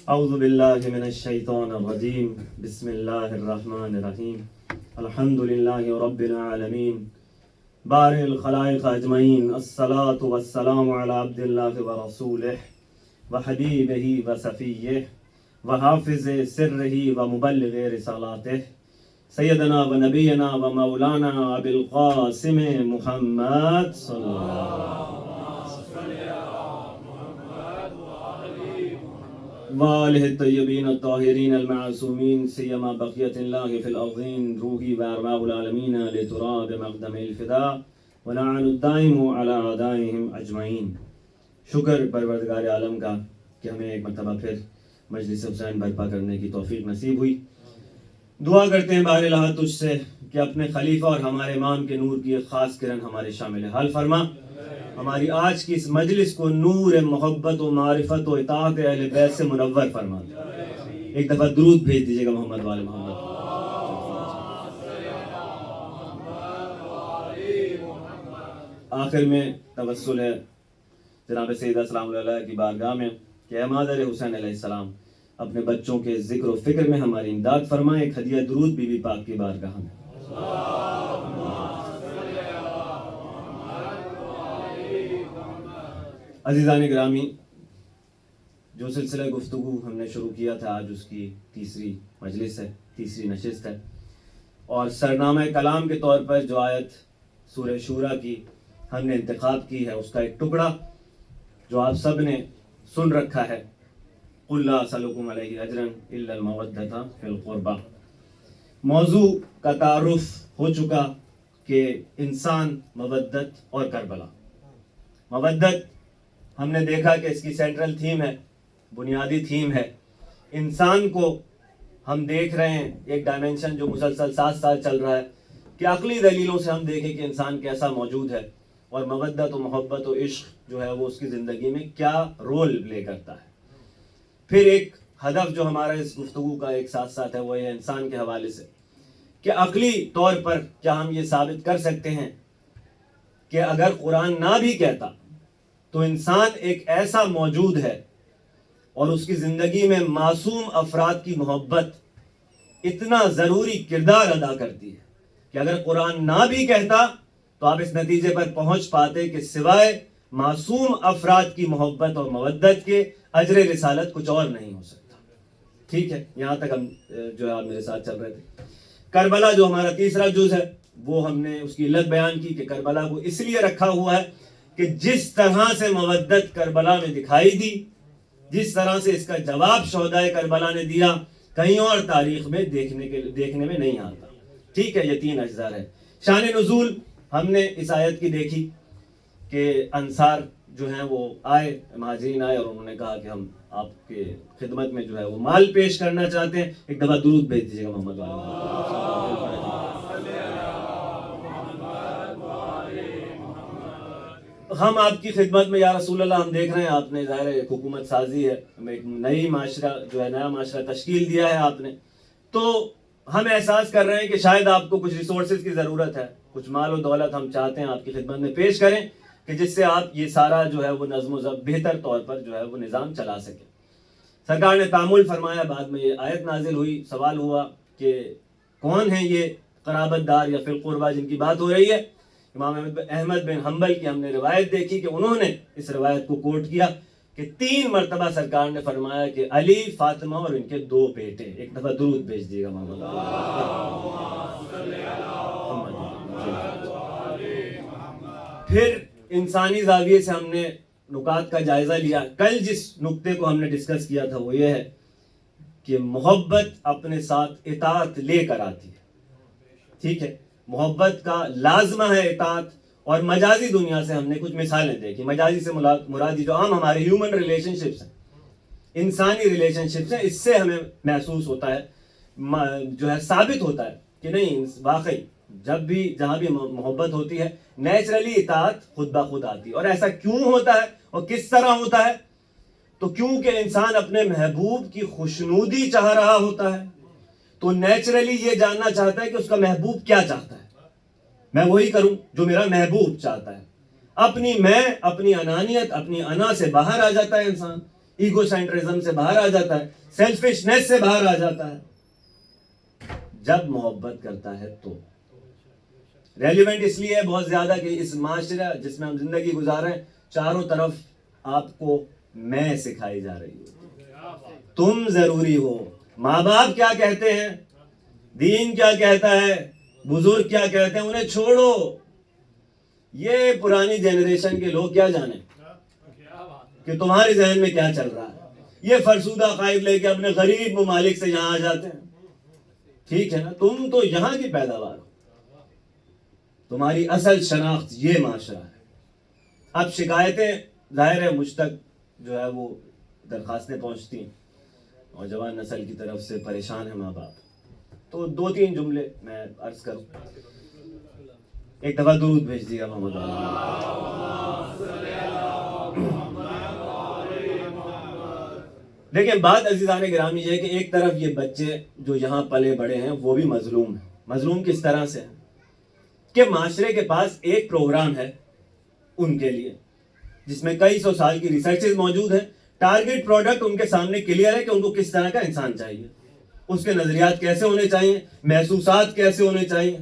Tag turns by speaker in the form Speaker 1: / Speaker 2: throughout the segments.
Speaker 1: اعوذ باللہ من الشیطان الرجیم بسم اللہ الرحمن الرحیم الحمد للہ رب العالمین بارئ الخلائق اجمعین الصلاة والسلام علی عبد اللہ ورسولہ وحبیبہ وصفیہ وحافظ سرہ ومبلغ رسالاتہ سیدنا و نبینا و مولانا ابی القاسم محمد صلی اللہ وآلہ الطیبین الطاہرین المعصومین سیما بقیت اللہ فی الارضین روحی و ارواح العالمین لتراب مقدم الفداء ولعن الدائم علی اعدائهم اجمعین۔ شکر پروردگار عالم کا کہ ہمیں ایک مرتبہ پھر مجلس حسین برپا کرنے کی توفیق نصیب ہوئی۔ دعا کرتے ہیں بار الہ تجھ سے کہ اپنے خلیفہ اور ہمارے امام کے نور کی ایک خاص کرن ہمارے شامل حال فرما، ہماری آج کی اس مجلس کو نور محبت و معرفت و اطاعت اہل بیت سے منور فرما۔ ایک دفعہ درود بھیج دیجیے گا محمد والے محمد۔ آخر میں توسل ہے جناب سیدہ سلام اللہ علیہ کی بارگاہ میں کہ اے مادر حسین علیہ السلام اپنے بچوں کے ذکر و فکر میں ہماری امداد فرمائیں۔ ایک ہدیہ درود بی بی پاک کی بارگاہ میں۔ عزیزان گرامی، جو سلسلہ گفتگو ہم نے شروع کیا تھا آج اس کی تیسری مجلس ہے، تیسری نشست ہے، اور سرنامہ کلام کے طور پر جو آیت سورہ شورى کی ہم نے انتخاب کی ہے اس کا ایک ٹکڑا جو آپ سب نے سن رکھا ہے، قُلْ لَا أَسْأَلُكُمْ عَلَيْهِ أَجْرًا إِلَّا الْمَوَدَّةَ فِي الْقُرْبَى۔ موضوع کا تعارف ہو چکا کہ انسان، مودت اور کربلا۔ مودت ہم نے دیکھا کہ اس کی سینٹرل تھیم ہے، بنیادی تھیم ہے۔ انسان کو ہم دیکھ رہے ہیں ایک ڈائمنشن جو مسلسل 7 سال چل رہا ہے کہ عقلی دلیلوں سے ہم دیکھیں کہ انسان کیسا موجود ہے، اور مودت و محبت و عشق جو ہے وہ اس کی زندگی میں کیا رول پلے کرتا ہے۔ پھر ایک ہدف جو ہمارا اس گفتگو کا ایک ساتھ ساتھ ہے وہ ہے انسان کے حوالے سے کہ عقلی طور پر کیا ہم یہ ثابت کر سکتے ہیں کہ اگر قرآن نہ بھی کہتا تو انسان ایک ایسا موجود ہے اور اس کی زندگی میں معصوم افراد کی محبت اتنا ضروری کردار ادا کرتی ہے کہ اگر قرآن نہ بھی کہتا تو آپ اس نتیجے پر پہنچ پاتے کہ سوائے معصوم افراد کی محبت اور مودت کے اجر رسالت کچھ اور نہیں ہو سکتا۔ ٹھیک ہے، یہاں تک ہم جو ہے آپ میرے ساتھ چل رہے تھے۔ کربلا جو ہمارا تیسرا جز ہے وہ ہم نے اس کی علت بیان کی کہ کربلا کو اس لیے رکھا ہوا ہے کہ جس طرح سے مودت کربلا میں دکھائی دی، جس طرح سے اس کا جواب شہدائے کربلا نے دیا، کہیں اور تاریخ میں دیکھنے میں نہیں آتا۔ ٹھیک ہے، یہ 3 اجزاء ہے۔ شان نزول ہم نے اس آیت کی دیکھی کہ انصار جو ہیں وہ آئے، مہاجرین آئے اور انہوں نے کہا کہ ہم آپ کے خدمت میں جو ہے وہ مال پیش کرنا چاہتے ہیں۔ ایک دفعہ درود بھیج دیجیے گا محمد والے۔ ہم آپ کی خدمت میں یا رسول اللہ، ہم دیکھ رہے ہیں آپ نے ظاہر ایک حکومت سازی ہے، ایک نئی معاشرہ جو ہے نیا معاشرہ تشکیل دیا ہے آپ نے، تو ہم احساس کر رہے ہیں کہ شاید آپ کو کچھ ریسورسز کی ضرورت ہے، کچھ مال و دولت ہم چاہتے ہیں آپ کی خدمت میں پیش کریں کہ جس سے آپ یہ سارا جو ہے وہ نظم و ضبط بہتر طور پر جو ہے وہ نظام چلا سکیں۔ سرکار نے تعامل فرمایا، بعد میں یہ آیت نازل ہوئی، سوال ہوا کہ کون ہیں یہ قرابت دار یا فی القربہ جن کی بات ہو رہی ہے۔ امام احمد بن حنبل کی ہم نے روایت دیکھی کہ انہوں نے اس روایت کو کوٹ کیا کہ 3 مرتبہ سرکار نے فرمایا کہ علی، فاطمہ اور ان کے 2 بیٹے۔ ایک دفعہ درود بھیج دیے گا محمد۔ پھر انسانی زاویے سے ہم نے نکات کا جائزہ لیا۔ کل جس نقطے کو ہم نے ڈسکس کیا تھا وہ یہ ہے کہ محبت اپنے ساتھ اطاعت لے کر آتی ہے۔ ٹھیک ہے، محبت کا لازمہ ہے اطاعت، اور مجازی دنیا سے ہم نے کچھ مثالیں دیکھی۔ مجازی سے مرادی جو عام ہمارے ہیومن ریلیشن شپس ہیں، انسانی ریلیشن شپس ہیں، اس سے ہمیں محسوس ہوتا ہے، جو ہے ثابت ہوتا ہے کہ نہیں واقعی جب بھی جہاں بھی محبت ہوتی ہے نیچرلی اطاعت خود بخود آتی ہے۔ اور ایسا کیوں ہوتا ہے اور کس طرح ہوتا ہے؟ تو کیونکہ انسان اپنے محبوب کی خوشنودی چاہ رہا ہوتا ہے تو نیچرلی یہ جاننا چاہتا ہے کہ اس کا محبوب کیا چاہتا ہے، میں وہی کروں جو میرا محبوب چاہتا ہے۔ اپنی انانیت، اپنی انا سے باہر آ جاتا ہے انسان، ایگو سینٹرزم سے باہر آ جاتا ہے, سیلفشنس سے باہر آ جاتا ہے. جب محبت کرتا ہے تو ریلیونٹ اس لیے ہے بہت زیادہ کہ اس معاشرہ جس میں ہم زندگی گزار رہے ہیں, چاروں طرف آپ کو میں سکھائی جا رہی ہو, تم ضروری ہو. ماں باپ کیا کہتے ہیں, دین کیا کہتا ہے, بزرگ کیا کہتے ہیں, انہیں چھوڑو. یہ پرانی جنریشن کے لوگ کیا جانے کہ تمہارے ذہن میں کیا چل رہا ہے. یہ فرسودہ عقائد لے کے اپنے غریب ممالک سے یہاں آ جاتے ہیں. ٹھیک ہے نا, تم تو یہاں کی پیداوار ہو, تمہاری اصل شناخت یہ معاشرہ ہے. اب شکایتیں ظاہر ہے مجھ تک جو ہے وہ درخواستیں پہنچتی ہیں, نوجوان نسل کی طرف سے پریشان ہیں ماں باپ. تو 2-3 جملے میں عرض کروں. ایک دفعہ درود بھیج دیجیے گا محمد. دیکھیں بات عزیزان گرامی یہ ہے کہ ایک طرف یہ بچے جو یہاں پلے بڑے ہیں وہ بھی مظلوم ہیں. مظلوم کس طرح سے ہیں کہ معاشرے کے پاس ایک پروگرام ہے ان کے لیے جس میں کئی سو سال کی ریسرچز موجود ہیں. ٹارگٹ پروڈکٹ ان کے سامنے کلیئر ہے کہ ان کو کس طرح کا انسان چاہیے, اس کے نظریات کیسے ہونے چاہیے, محسوسات کیسے ہونے چاہیے.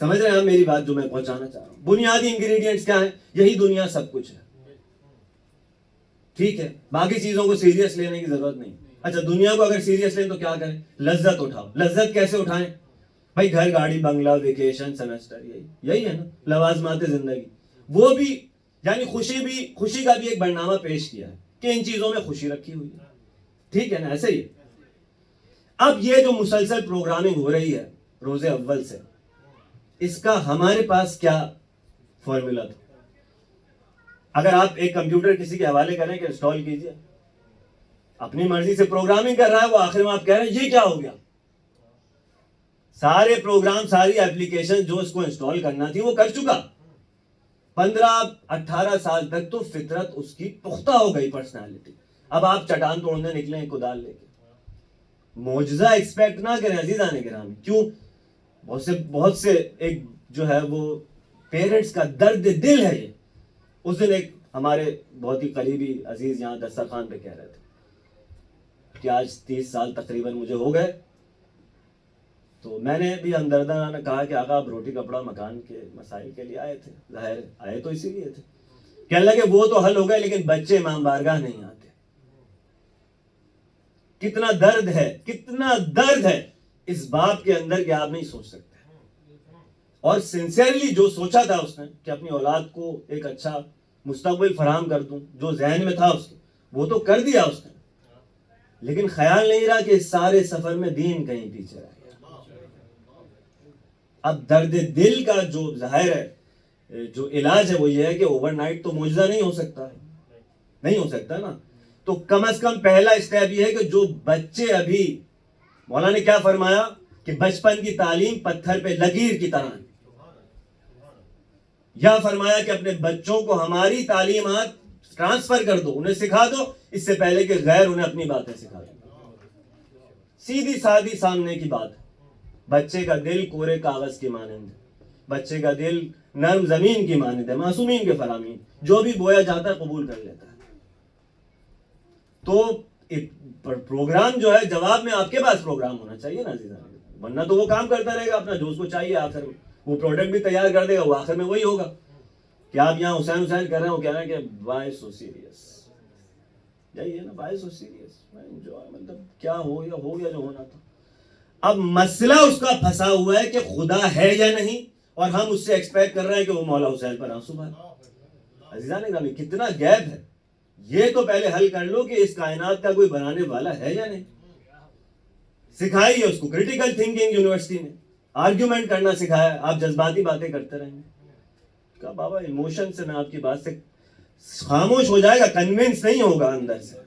Speaker 1: سمجھ رہے ہیں آپ میری بات جو میں پہنچانا چاہ رہا ہوں؟ بنیادی انگریڈینٹس کیا ہیں, یہی دنیا سب کچھ ہے. ٹھیک ہے, باقی چیزوں کو سیریس لینے کی ضرورت نہیں. اچھا دنیا کو اگر سیریس لیں تو کیا کریں, لذت اٹھاؤ. لذت کیسے اٹھائیں بھائی, گھر گاڑی بنگلہ ویکیشن سیمسٹر, یہی ہے نا لوازمات زندگی. وہ بھی یعنی خوشی کا بھی ایک برنامہ پیش کیا ہے کہ ان چیزوں میں خوشی رکھی ہوئی ہے. ٹھیک ہے نا, ایسے ہی. اب یہ جو مسلسل پروگرامنگ ہو رہی ہے روز اول سے, اس کا ہمارے پاس کیا فارمولا تھا. اگر آپ ایک کمپیوٹر کسی کے حوالے کریں کہ انسٹال کیجئے, اپنی مرضی سے پروگرامنگ کر رہا ہے, وہ آخر میں آپ کہہ رہے ہیں یہ کیا ہو گیا. سارے پروگرام ساری ایپلیکیشن جو اس کو انسٹال کرنا تھی وہ کر چکا. 15-18 سال تک تو فطرت اس کی پختہ ہو گئی, پرسنالٹی. اب آپ چٹان توڑنے نکلیں کدال لے کے, معجزہ ایکسپیکٹ نہ کریں عزیزان گرامی. کیوں, بہت سے ایک جو ہے وہ پیرنٹس کا درد دل ہے یہ. اس دن ایک ہمارے بہت ہی قریبی عزیز یہاں دسترخوان پہ کہہ رہے تھے کہ آج 30 سال تقریباً مجھے ہو گئے. تو میں نے بھی ہمدردانہ کہا کہ آقا آپ روٹی کپڑا مکان کے مسائل کے لیے آئے تھے, ظاہر آئے تو اسی لیے تھے. کہنے لگے وہ تو حل ہو گئے لیکن بچے امام بارگاہ نہیں آتے. کتنا درد ہے اس باپ کے اندر کہ آپ نہیں سوچ سکتے. اور سنسیئرلی جو سوچا تھا اس نے کہ اپنی اولاد کو ایک اچھا مستقبل فراہم کر دوں, جو ذہن میں تھا اس کے وہ تو کر دیا اس نے, لیکن خیال نہیں رہا کہ اس سارے سفر میں دین کہیں پیچھے رہ گیا. اب درد دل کا جو ظاہر ہے جو علاج ہے وہ یہ ہے کہ اوور نائٹ تو معجزہ نہیں ہو سکتا نا. تو کم از کم پہلا اسٹیپ یہ ہے کہ جو بچے ابھی, مولا نے کیا فرمایا کہ بچپن کی تعلیم پتھر پہ لکیر کی طرح, یا فرمایا کہ اپنے بچوں کو ہماری تعلیمات ٹرانسفر کر دو, انہیں سکھا دو اس سے پہلے کہ غیر انہیں اپنی باتیں سکھا دو. سیدھی سادی سامنے کی بات ہے. بچے کا دل کورے کاغذ کی مانند ہے, بچے کا دل نرم زمین کی مانند ہے, معصومین کے فرامین, جو بھی بویا جاتا ہے قبول کر لیتا ہے. تو پروگرام جو ہے جواب میں آپ کے پاس پروگرام ہونا چاہیے نا عزیزان, ورنہ تو وہ کام کرتا رہے گا اپنا جو اس کو چاہیے, آخر میں وہ پروڈکٹ بھی تیار کر دے گا, وہ آخر میں وہی ہوگا کہ آپ یہاں حسین کر رہے ہیں, وہ کہہ رہے ہیں کہ وائی سو سیریس, یہی ہے نا وائی سو سیریس, مطلب کیا ہو گیا جو ہونا تھا. اب مسئلہ اس کا پھنسا ہوا ہے کہ خدا ہے یا نہیں, اور ہم اس سے ایکسپیکٹ کر رہے ہیں کہ وہ مولا حسین پر آنسو بہائے. عزیزان گرامی کتنا گیپ ہے, یہ تو پہلے حل کر لو کہ اس کائنات کا کوئی بنانے والا ہے یا نہیں. سکھائی ہے اس کو کریٹیکل تھنکنگ یونیورسٹی نے, آرگیومنٹ کرنا سکھایا, آپ جذباتی باتیں کرتے رہیں گے. کہا بابا ایموشن سے میں آپ کی بات سے خاموش ہو جائے گا, کنونس نہیں ہوگا اندر سے.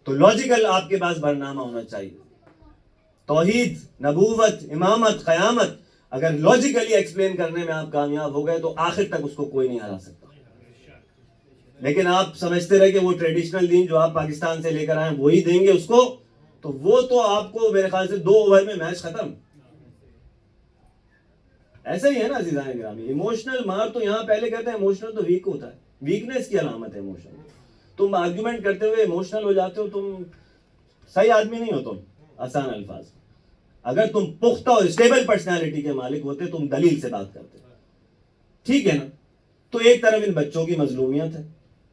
Speaker 1: تو لاجیکل آپ کے پاس برنامہ ہونا چاہیے. توحید, نبوت, امامت, قیامت اگر لاجیکلی ایکسپلین کرنے میں آپ کامیاب ہو گئے تو آخر تک اس کو کوئی نہیں ہرا سکتا. لیکن آپ سمجھتے رہے کہ وہ ٹریڈیشنل دین جو آپ پاکستان سے لے کر آئے وہی دیں گے اس کو, تو وہ تو آپ کو میرے خیال سے 2 اوور میں میچ ختم. ایسا ہی ہے نا عزیزان گرامی. ایموشنل مار تو یہاں پہلے کہتے ہیں ایموشنل تو ویک ہوتا ہے, ویکنس کی علامت ہے ایموشنل. تم آرگیومنٹ کرتے ہوئے ایموشنل ہو جاتے ہو, تم صحیح آدمی نہیں ہو. تم آسان الفاظ, اگر تم پختہ اور اسٹیبل پرسنالٹی کے مالک ہوتے تم دلیل سے بات کرتے, ٹھیک ہے نا. تو ایک طرف ان بچوں کی مظلومیت ہے,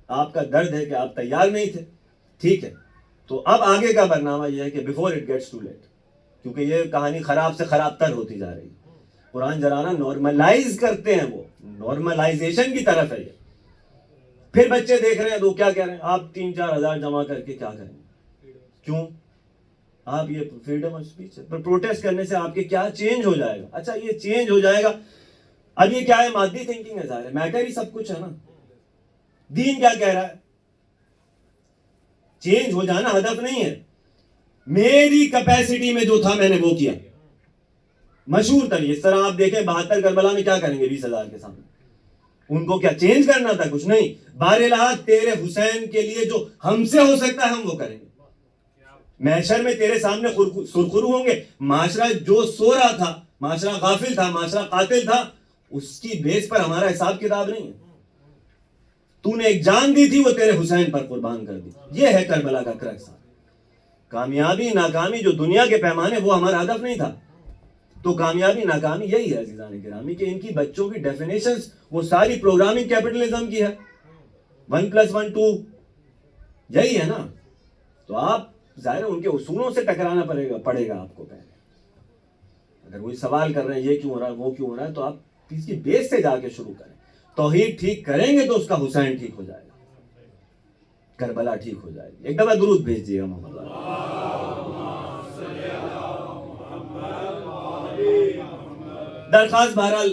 Speaker 1: آپ کا درد ہے کہ آپ تیار نہیں تھے, ٹھیک ہے. تو اب آگے کا برنامہ یہ ہے کہ before it gets too late, کیونکہ یہ کہانی خراب سے خراب تر ہوتی جا رہی ہے. قرآن جرانا نارملائز کرتے ہیں, وہ نارملائزیشن کی طرف ہے یہ. پھر بچے دیکھ رہے ہیں تو کیا کہہ رہے ہیں, آپ 3-4 ہزار جمع کر کے کیا کریں گے, کیوں آپ, یہ فریڈم آف اسپیچ ہے, پر پروٹیسٹ کرنے سے آپ کے کیا چینج ہو جائے گا. اچھا یہ چینج ہو جائے گا, اب یہ کیا ہے, مادی تھنکنگ ہے, ظاہر ہے میٹر ہی سب کچھ ہے نا. دین کیا کہہ رہا ہے, چینج ہو جانا ہدف نہیں ہے. میری کیپیسٹی میں جو تھا میں نے وہ کیا. مشہور تر اس طرح آپ دیکھیں 72 کربلا میں کیا کریں گے 20,000 کے سامنے, ان کو کیا چینج کرنا تھا, کچھ نہیں. بارہا تیرے حسین کے لیے جو ہم سے ہو سکتا ہے ہم وہ کریں گے. محشر میں تیرے سامنے سرخرو ہوں گے. معاشرہ جو سو رہا تھا, معاشرہ غافل تھا, معاشرہ قاتل تھا, اس کی بیس پر ہمارا حساب کتاب نہیں ہے. تو نے ایک جان دی تھی وہ تیرے حسین پر قربان کر دی. یہ ہے کربلا کا کرکس. کامیابی ناکامی جو دنیا کے پیمانے وہ ہمارا ہدف نہیں تھا. تو کامیابی ناکامی یہی ہے عزیزان گرامی کہ ان کی بچوں کی ڈیفینیشنز وہ ساری پروگرامنگ کیپٹلزم کی ہے. 1+1 2 یہی ہے نا. تو آپ ظاہر ان کے اصولوں سے ٹکرانا پڑے گا آپ کو پہلے. اگر وہی سوال کر رہے ہیں یہ کیوں ہو رہا ہے وہ کیوں ہو رہا ہے, تو آپ اس کی بیس سے جا کے شروع کریں. توحید ٹھیک کریں گے تو اس کا حسین ٹھیک ہو جائے گا, کربلا ٹھیک ہو جائے گی. ایک دفعہ درود بھیج دیے گا محمد. درخواست بہرحال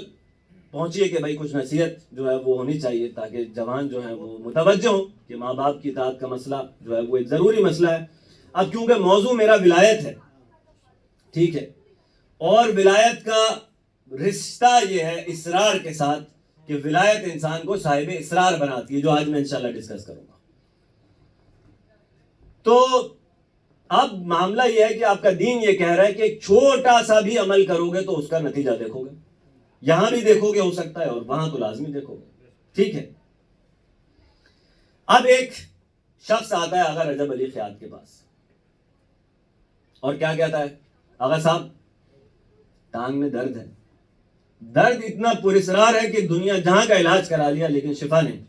Speaker 1: پہنچی ہے کہ بھائی کچھ نصیحت جو ہے وہ ہونی چاہیے تاکہ جوان جو ہیں وہ متوجہ ہوں کہ ماں باپ کی اطاعت کا مسئلہ جو ہے وہ ایک ضروری مسئلہ ہے. اب کیونکہ موضوع میرا ولایت ہے, ٹھیک ہے, اور ولایت کا رشتہ یہ ہے اسرار کے ساتھ کہ ولایت انسان کو صاحب اسرار بناتی ہے, جو آج میں انشاءاللہ ڈسکس کروں گا. تو اب معاملہ یہ ہے کہ آپ کا دین یہ کہہ رہا ہے کہ ایک چھوٹا سا بھی عمل کرو گے تو اس کا نتیجہ دیکھو گے. یہاں بھی دیکھو گے ہو سکتا ہے, اور وہاں تو لازمی دیکھو گے, ٹھیک ہے. اب ایک شخص آتا ہے آغا رجب علی خیاط کے پاس اور کیا کہتا ہے, آغا صاحب ٹانگ میں درد ہے. درد اتنا پراسرار ہے کہ دنیا جہاں کا علاج کرا لیا لیکن شفا نہیں.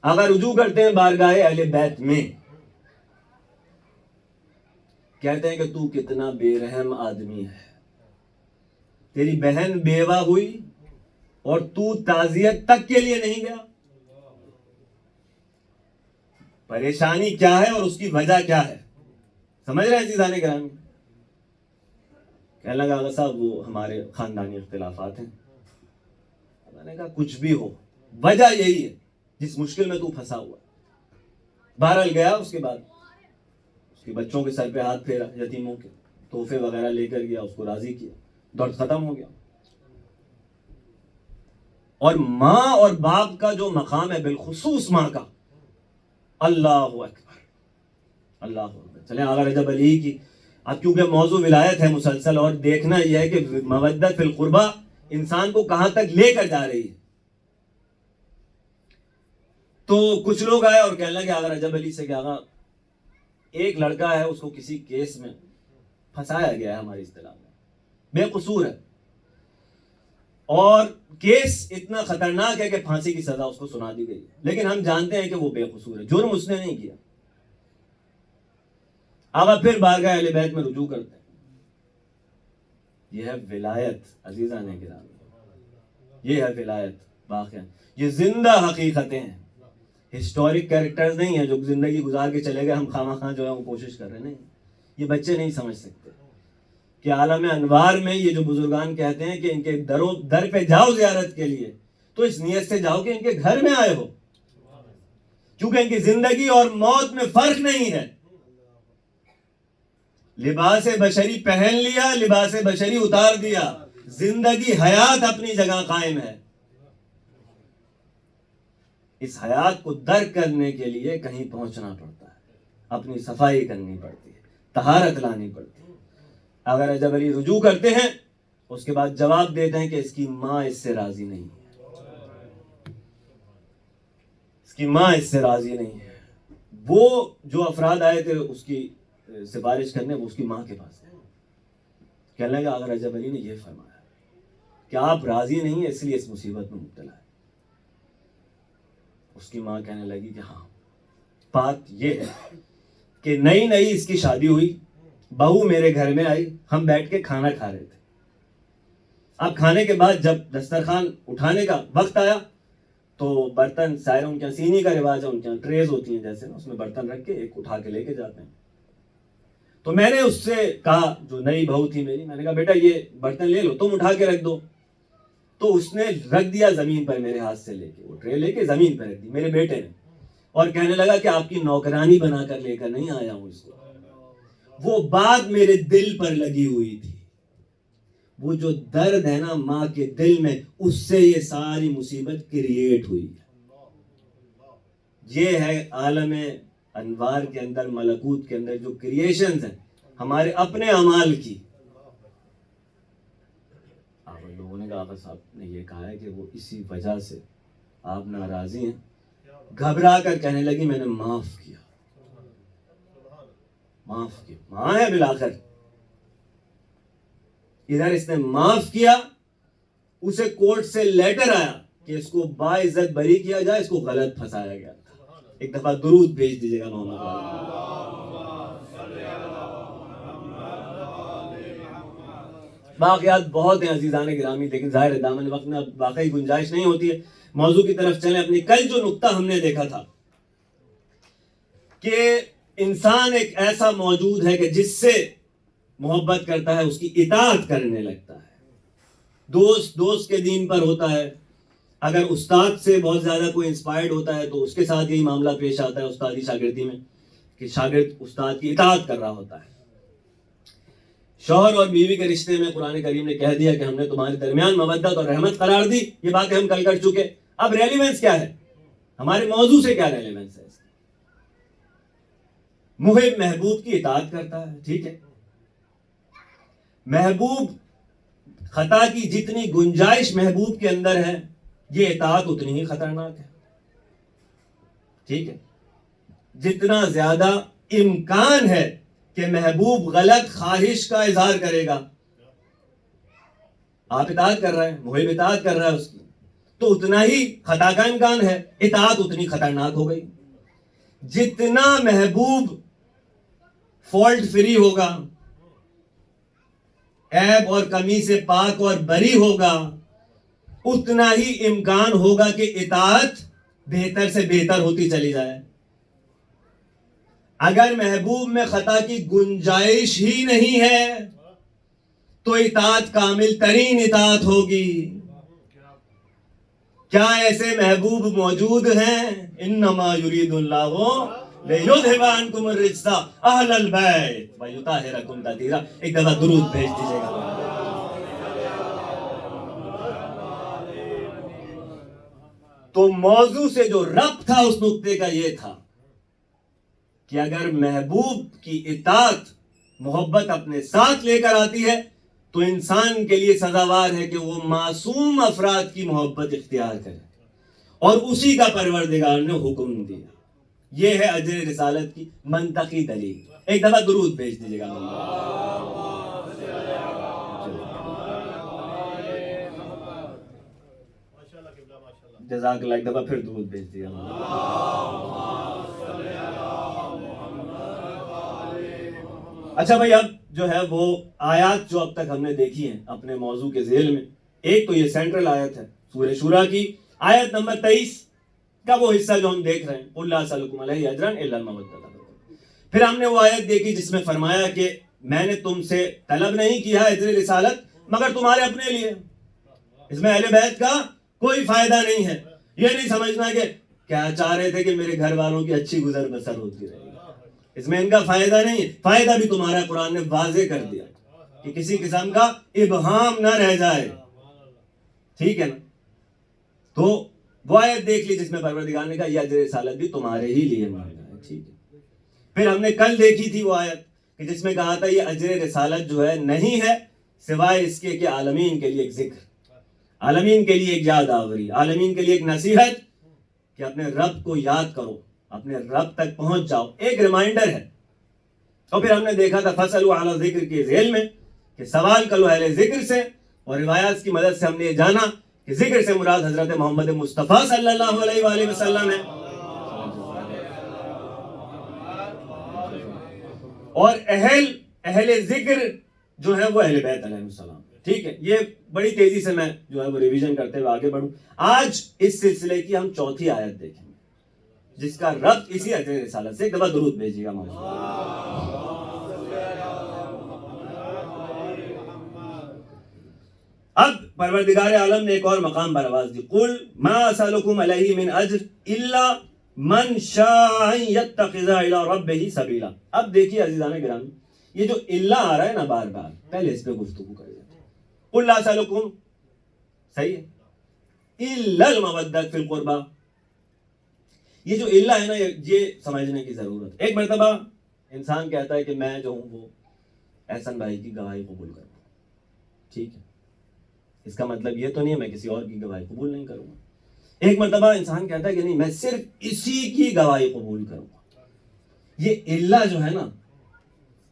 Speaker 1: آغا رجوع کرتے ہیں بارگاہ اہل بیت میں, کہتے ہیں کہ تو کتنا بے رحم آدمی ہے, تیری بہن بیوہ ہوئی اور تو تعزیت تک کے لیے نہیں گیا. پریشانی کیا ہے اور اس کی وجہ کیا ہے, سمجھ رہے ہیں عزیزان گرامی. کہنے لگا آغا صاحب وہ ہمارے خاندانی اختلافات ہیں. میں نے کہا کچھ بھی ہو وجہ یہی ہے جس مشکل میں تو پھنسا ہوا. بہرحال گیا, اس کے بعد اس کے بچوں کے سر پہ ہاتھ پھیرا, یتیموں کے تحفے وغیرہ لے کر گیا, اس کو راضی کیا, درد ختم ہو گیا. اور ماں اور باپ کا جو مقام ہے, بالخصوص ماں کا, اللہ اکبر اللہ اکبر. چلیں آغا رجب علی کی, اب کیونکہ موضوع ولایت ہے مسلسل, اور دیکھنا یہ ہے کہ مودت فی القربہ انسان کو کہاں تک لے کر جا رہی ہے. تو کچھ لوگ آئے اور کہنے لگے آغا رجب علی سے کہ آغا ایک لڑکا ہے, اس کو کسی کیس میں پھنسایا گیا ہے, ہماری اصطلاح میں بے قصور ہے, اور کیس اتنا خطرناک ہے کہ پھانسی کی سزا اس کو سنا دی گئی ہے, لیکن ہم جانتے ہیں کہ وہ بے قصور ہے, جرم اس نے نہیں کیا. آغا پھر بارگاہ اہل بیت میں رجوع کرتے ہیں. یہ ہے ولایت عزیزان گرامی, یہ ہے ولایت واقعہ. یہ زندہ حقیقتیں ہیں, ہسٹورک کیریکٹرز نہیں ہیں جو زندگی گزار کے چلے گئے, ہم خواہ جو ہے وہ کوشش کر رہے ہیں. نہیں, یہ بچے نہیں سمجھ سکتے کہ عالم انوار میں یہ جو بزرگان کہتے ہیں کہ ان کے در پہ جاؤ زیارت کے لیے, تو اس نیت سے جاؤ کہ ان کے گھر میں آئے ہو, کیونکہ ان کی زندگی اور موت میں فرق نہیں ہے. لباس بشری پہن لیا, لباس بشری اتار دیا, زندگی حیات اپنی جگہ قائم ہے. اس حیات کو درک کرنے کے لیے کہیں پہنچنا پڑتا ہے, اپنی صفائی کرنی پڑتی ہے, طہارت لانی پڑتی ہے. اگر جب علی رجوع کرتے ہیں اس کے بعد جواب دیتے ہیں کہ اس کی ماں اس سے راضی نہیں ہے, اس کی ماں اس سے راضی نہیں ہے. وہ جو افراد آئے تھے اس کی سفارش کرنے، وہ اس کی ماں کے پاس گئے. کہنے لگا آقا رجب علی نے یہ فرمایا کہ آپ راضی نہیں ہیں اس لیے اس مصیبت میں مبتلا ہے. اس کی ماں کہنے لگی کہ ہاں، بات یہ ہے کہ نئی نئی اس کی شادی ہوئی، بہو میرے گھر میں آئی، ہم بیٹھ کے کھانا کھا رہے تھے. اب کھانے کے بعد جب دسترخوان اٹھانے کا وقت آیا تو برتن سائر، ان کے یہاں سینی کا رواج ہے، ان کے یہاں ٹریز ہوتی ہیں جیسے نا، اس میں برتن رکھ کے ایک اٹھا کے لے کے جاتے ہیں. تو میں نے اس سے کہا، جو نئی بہو تھی میری، میں نے کہا بیٹا یہ برتن لے لو، تم اٹھا کے رکھ دو. تو اس نے رکھ دیا زمین پر، میرے ہاتھ سے لے کے وہ ٹرے لے کے زمین پر رکھ دی میرے بیٹے نے، اور کہنے لگا کہ آپ کی نوکرانی بنا کر لے کر نہیں آیا ہوں اس کو. وہ بات میرے دل پر لگی ہوئی تھی. وہ جو درد ہے نا ماں کے دل میں، اس سے یہ ساری مصیبت کریٹ ہوئی ہے. یہ ہے عالم انوار کے اندر، ملکوت کے اندر جو کریشنز ہیں ہمارے اپنے اعمال کی. آپ لوگوں نے کہا آقا صاحب نے یہ کہا ہے کہ وہ اسی وجہ سے آپ ناراضی ہیں. گھبرا کر کہنے لگی میں نے معاف کیا، معاف کیا. ماں ہے بالآخر. ادھر اس نے معاف کیا، اسے کورٹ سے لیٹر آیا کہ اس کو باعزت بری کیا جائے، اس کو غلط پھنسایا گیا تھا. ایک دفعہ درود بھیج دیجیے گا محمد والا. باقیات بہت ہیں عزیزان گرامی، لیکن ظاہر دامن وقت میں اب واقعی گنجائش نہیں ہوتی ہے. موضوع کی طرف چلیں. اپنی کل جو نقطہ ہم نے دیکھا تھا کہ انسان ایک ایسا موجود ہے کہ جس سے محبت کرتا ہے اس کی اطاعت کرنے لگتا ہے. دوست کے دین پر ہوتا ہے. اگر استاد سے بہت زیادہ کوئی انسپائرڈ ہوتا ہے تو اس کے ساتھ یہی معاملہ پیش آتا ہے استادی شاگردی میں، کہ شاگرد استاد کی اطاعت کر رہا ہوتا ہے. شوہر اور بیوی کے رشتے میں قرآن کریم نے کہہ دیا کہ ہم نے تمہارے درمیان مودت اور رحمت قرار دی. یہ باتیں ہم کل کر چکے. اب ریلیونس کیا ہے ہمارے موضوع سے؟ کیا ریلیونس ہے؟ محب محبوب کی اطاعت کرتا ہے، ٹھیک ہے. محبوب خطا کی جتنی گنجائش محبوب کے اندر ہے، یہ اطاعت اتنی ہی خطرناک ہے، ٹھیک ہے. جتنا زیادہ امکان ہے کہ محبوب غلط خواہش کا اظہار کرے گا، آپ اطاعت کر رہے ہیں، محب اطاعت کر رہا ہے اس کی، تو اتنا ہی خطا کا امکان ہے، اطاعت اتنی خطرناک ہو گئی. جتنا محبوب فالٹ فری ہوگا، عیب اور کمی سے پاک اور بری ہوگا، اتنا ہی امکان ہوگا کہ اطاعت بہتر سے بہتر ہوتی چلی جائے. اگر محبوب میں خطا کی گنجائش ہی نہیں ہے تو اطاعت کامل ترین اطاعت ہوگی. کیا ایسے محبوب موجود ہیں؟ انما یرید اللہ لیذھب عنکم الرجس اہل البیت ویطہرکم تطہیرا. ایک دفعہ درود بھیج دیجیے گا. تو موضوع سے جو ربط تھا اس نقطے کا یہ تھا کہ اگر محبوب کی اطاعت محبت اپنے ساتھ لے کر آتی ہے تو انسان کے لیے سزاوار ہے کہ وہ معصوم افراد کی محبت اختیار کرے، اور اسی کا پروردگار نے حکم دیا. یہ ہے اجر رسالت کی منطقی دلیل. ایک دفعہ درود بھیج دیجیے گا. جزاک اللہ. ایک دفعہ پھر درود بھیج دیا. اچھا بھائی، اب جو ہے وہ آیات جو اب تک ہم نے دیکھی ہیں اپنے موضوع کے ذیل میں، ایک تو یہ سینٹرل آیت ہے سورہ شورى کی آیت نمبر 23 کا وہ حصہ جو ہم دیکھ رہے ہیں، قُلْ لَا أَسْأَلُكُمْ عَلَيْهِ أَجْرًا إِلَّا الْمَوَدَّةَ. پھر ہم نے وہ آیت دیکھی جس میں فرمایا کہ میں نے تم سے طلب نہیں کیا اجر رسالت مگر تمہارے اپنے لیے. اس میں اہل بیت کا کوئی فائدہ نہیں ہے. یہ نہیں سمجھنا کہ کیا چاہ رہے تھے کہ میرے گھر والوں کی اچھی گزر بسر ہوتی رہے. اس میں ان کا فائدہ نہیں ہے. فائدہ بھی تمہارا قرآن نے واضح کر دیا کہ کسی قسم کا ابہام نہ رہ جائے، ٹھیک ہے نا. تو وہ آیت دیکھ لی جس میں پروردگار نے کہا یہ اجر رسالت بھی تمہارے ہی لیے مانگا ہے، ٹھیک ہے. پھر ہم نے کل دیکھی تھی وہ آیت کہ جس میں کہا تھا یہ اجر رسالت جو ہے نہیں ہے سوائے اس کے کہ عالمین کے لیے ایک ذکر، عالمین کے لیے ایک یاد آوری، عالمین کے لیے ایک نصیحت، کہ اپنے رب کو یاد کرو, اپنے رب تک پہنچ جاؤ, ایک ریمائنڈر ہے. اور پھر ہم نے دیکھا تھا فَاسْأَلُوا عَلَى الذِّكْرِ کے ذیل میں کہ سوال کرو اہل ذکر سے, اور روایات کی مدد سے ہم نے یہ جانا کہ ذکر سے مراد حضرت محمد مصطفیٰ صلی اللہ علیہ وآلہ وسلم ہے. اور اہل ذکر جو ہے وہ اہل بیت علیہ السلام. ٹھیک ہے, یہ بڑی تیزی سے میں جو ہے وہ ریویژن کرتے ہوئے آگے بڑھوں. آج اس سلسلے کی ہم چوتھی آیت دیکھیں گے جس کا ربط اسی عظیم رسالت سے. ایک دفعہ درود بھیجیے گا. اب پروردگار عالم نے ایک اور مقام پر آواز دی, قل ما اسألکم علیہ من اجر الا من شاء ان یتخذ الی ربہ سبیلا. اب دیکھیے عزیزان گرامی, یہ جو الا آ رہا ہے نا بار بار, پہلے اس پہ گفتگو کر لیتے ہیں. قل لا اسألکم, صحیح ہے, الا المودۃ فی القربى. یہ جو الا ہے نا, یہ سمجھنے کی ضرورت ہے. ایک مرتبہ انسان کہتا ہے کہ میں جو ہوں وہ احسن بھائی کی گواہی قبول کروں. ٹھیک ہے, اس کا مطلب یہ تو نہیں ہے میں کسی اور کی گواہی قبول نہیں کروں گا. ایک مرتبہ انسان کہتا ہے کہ نہیں, میں صرف اسی کی گواہی قبول کروں گا. یہ اللہ جو ہے نا,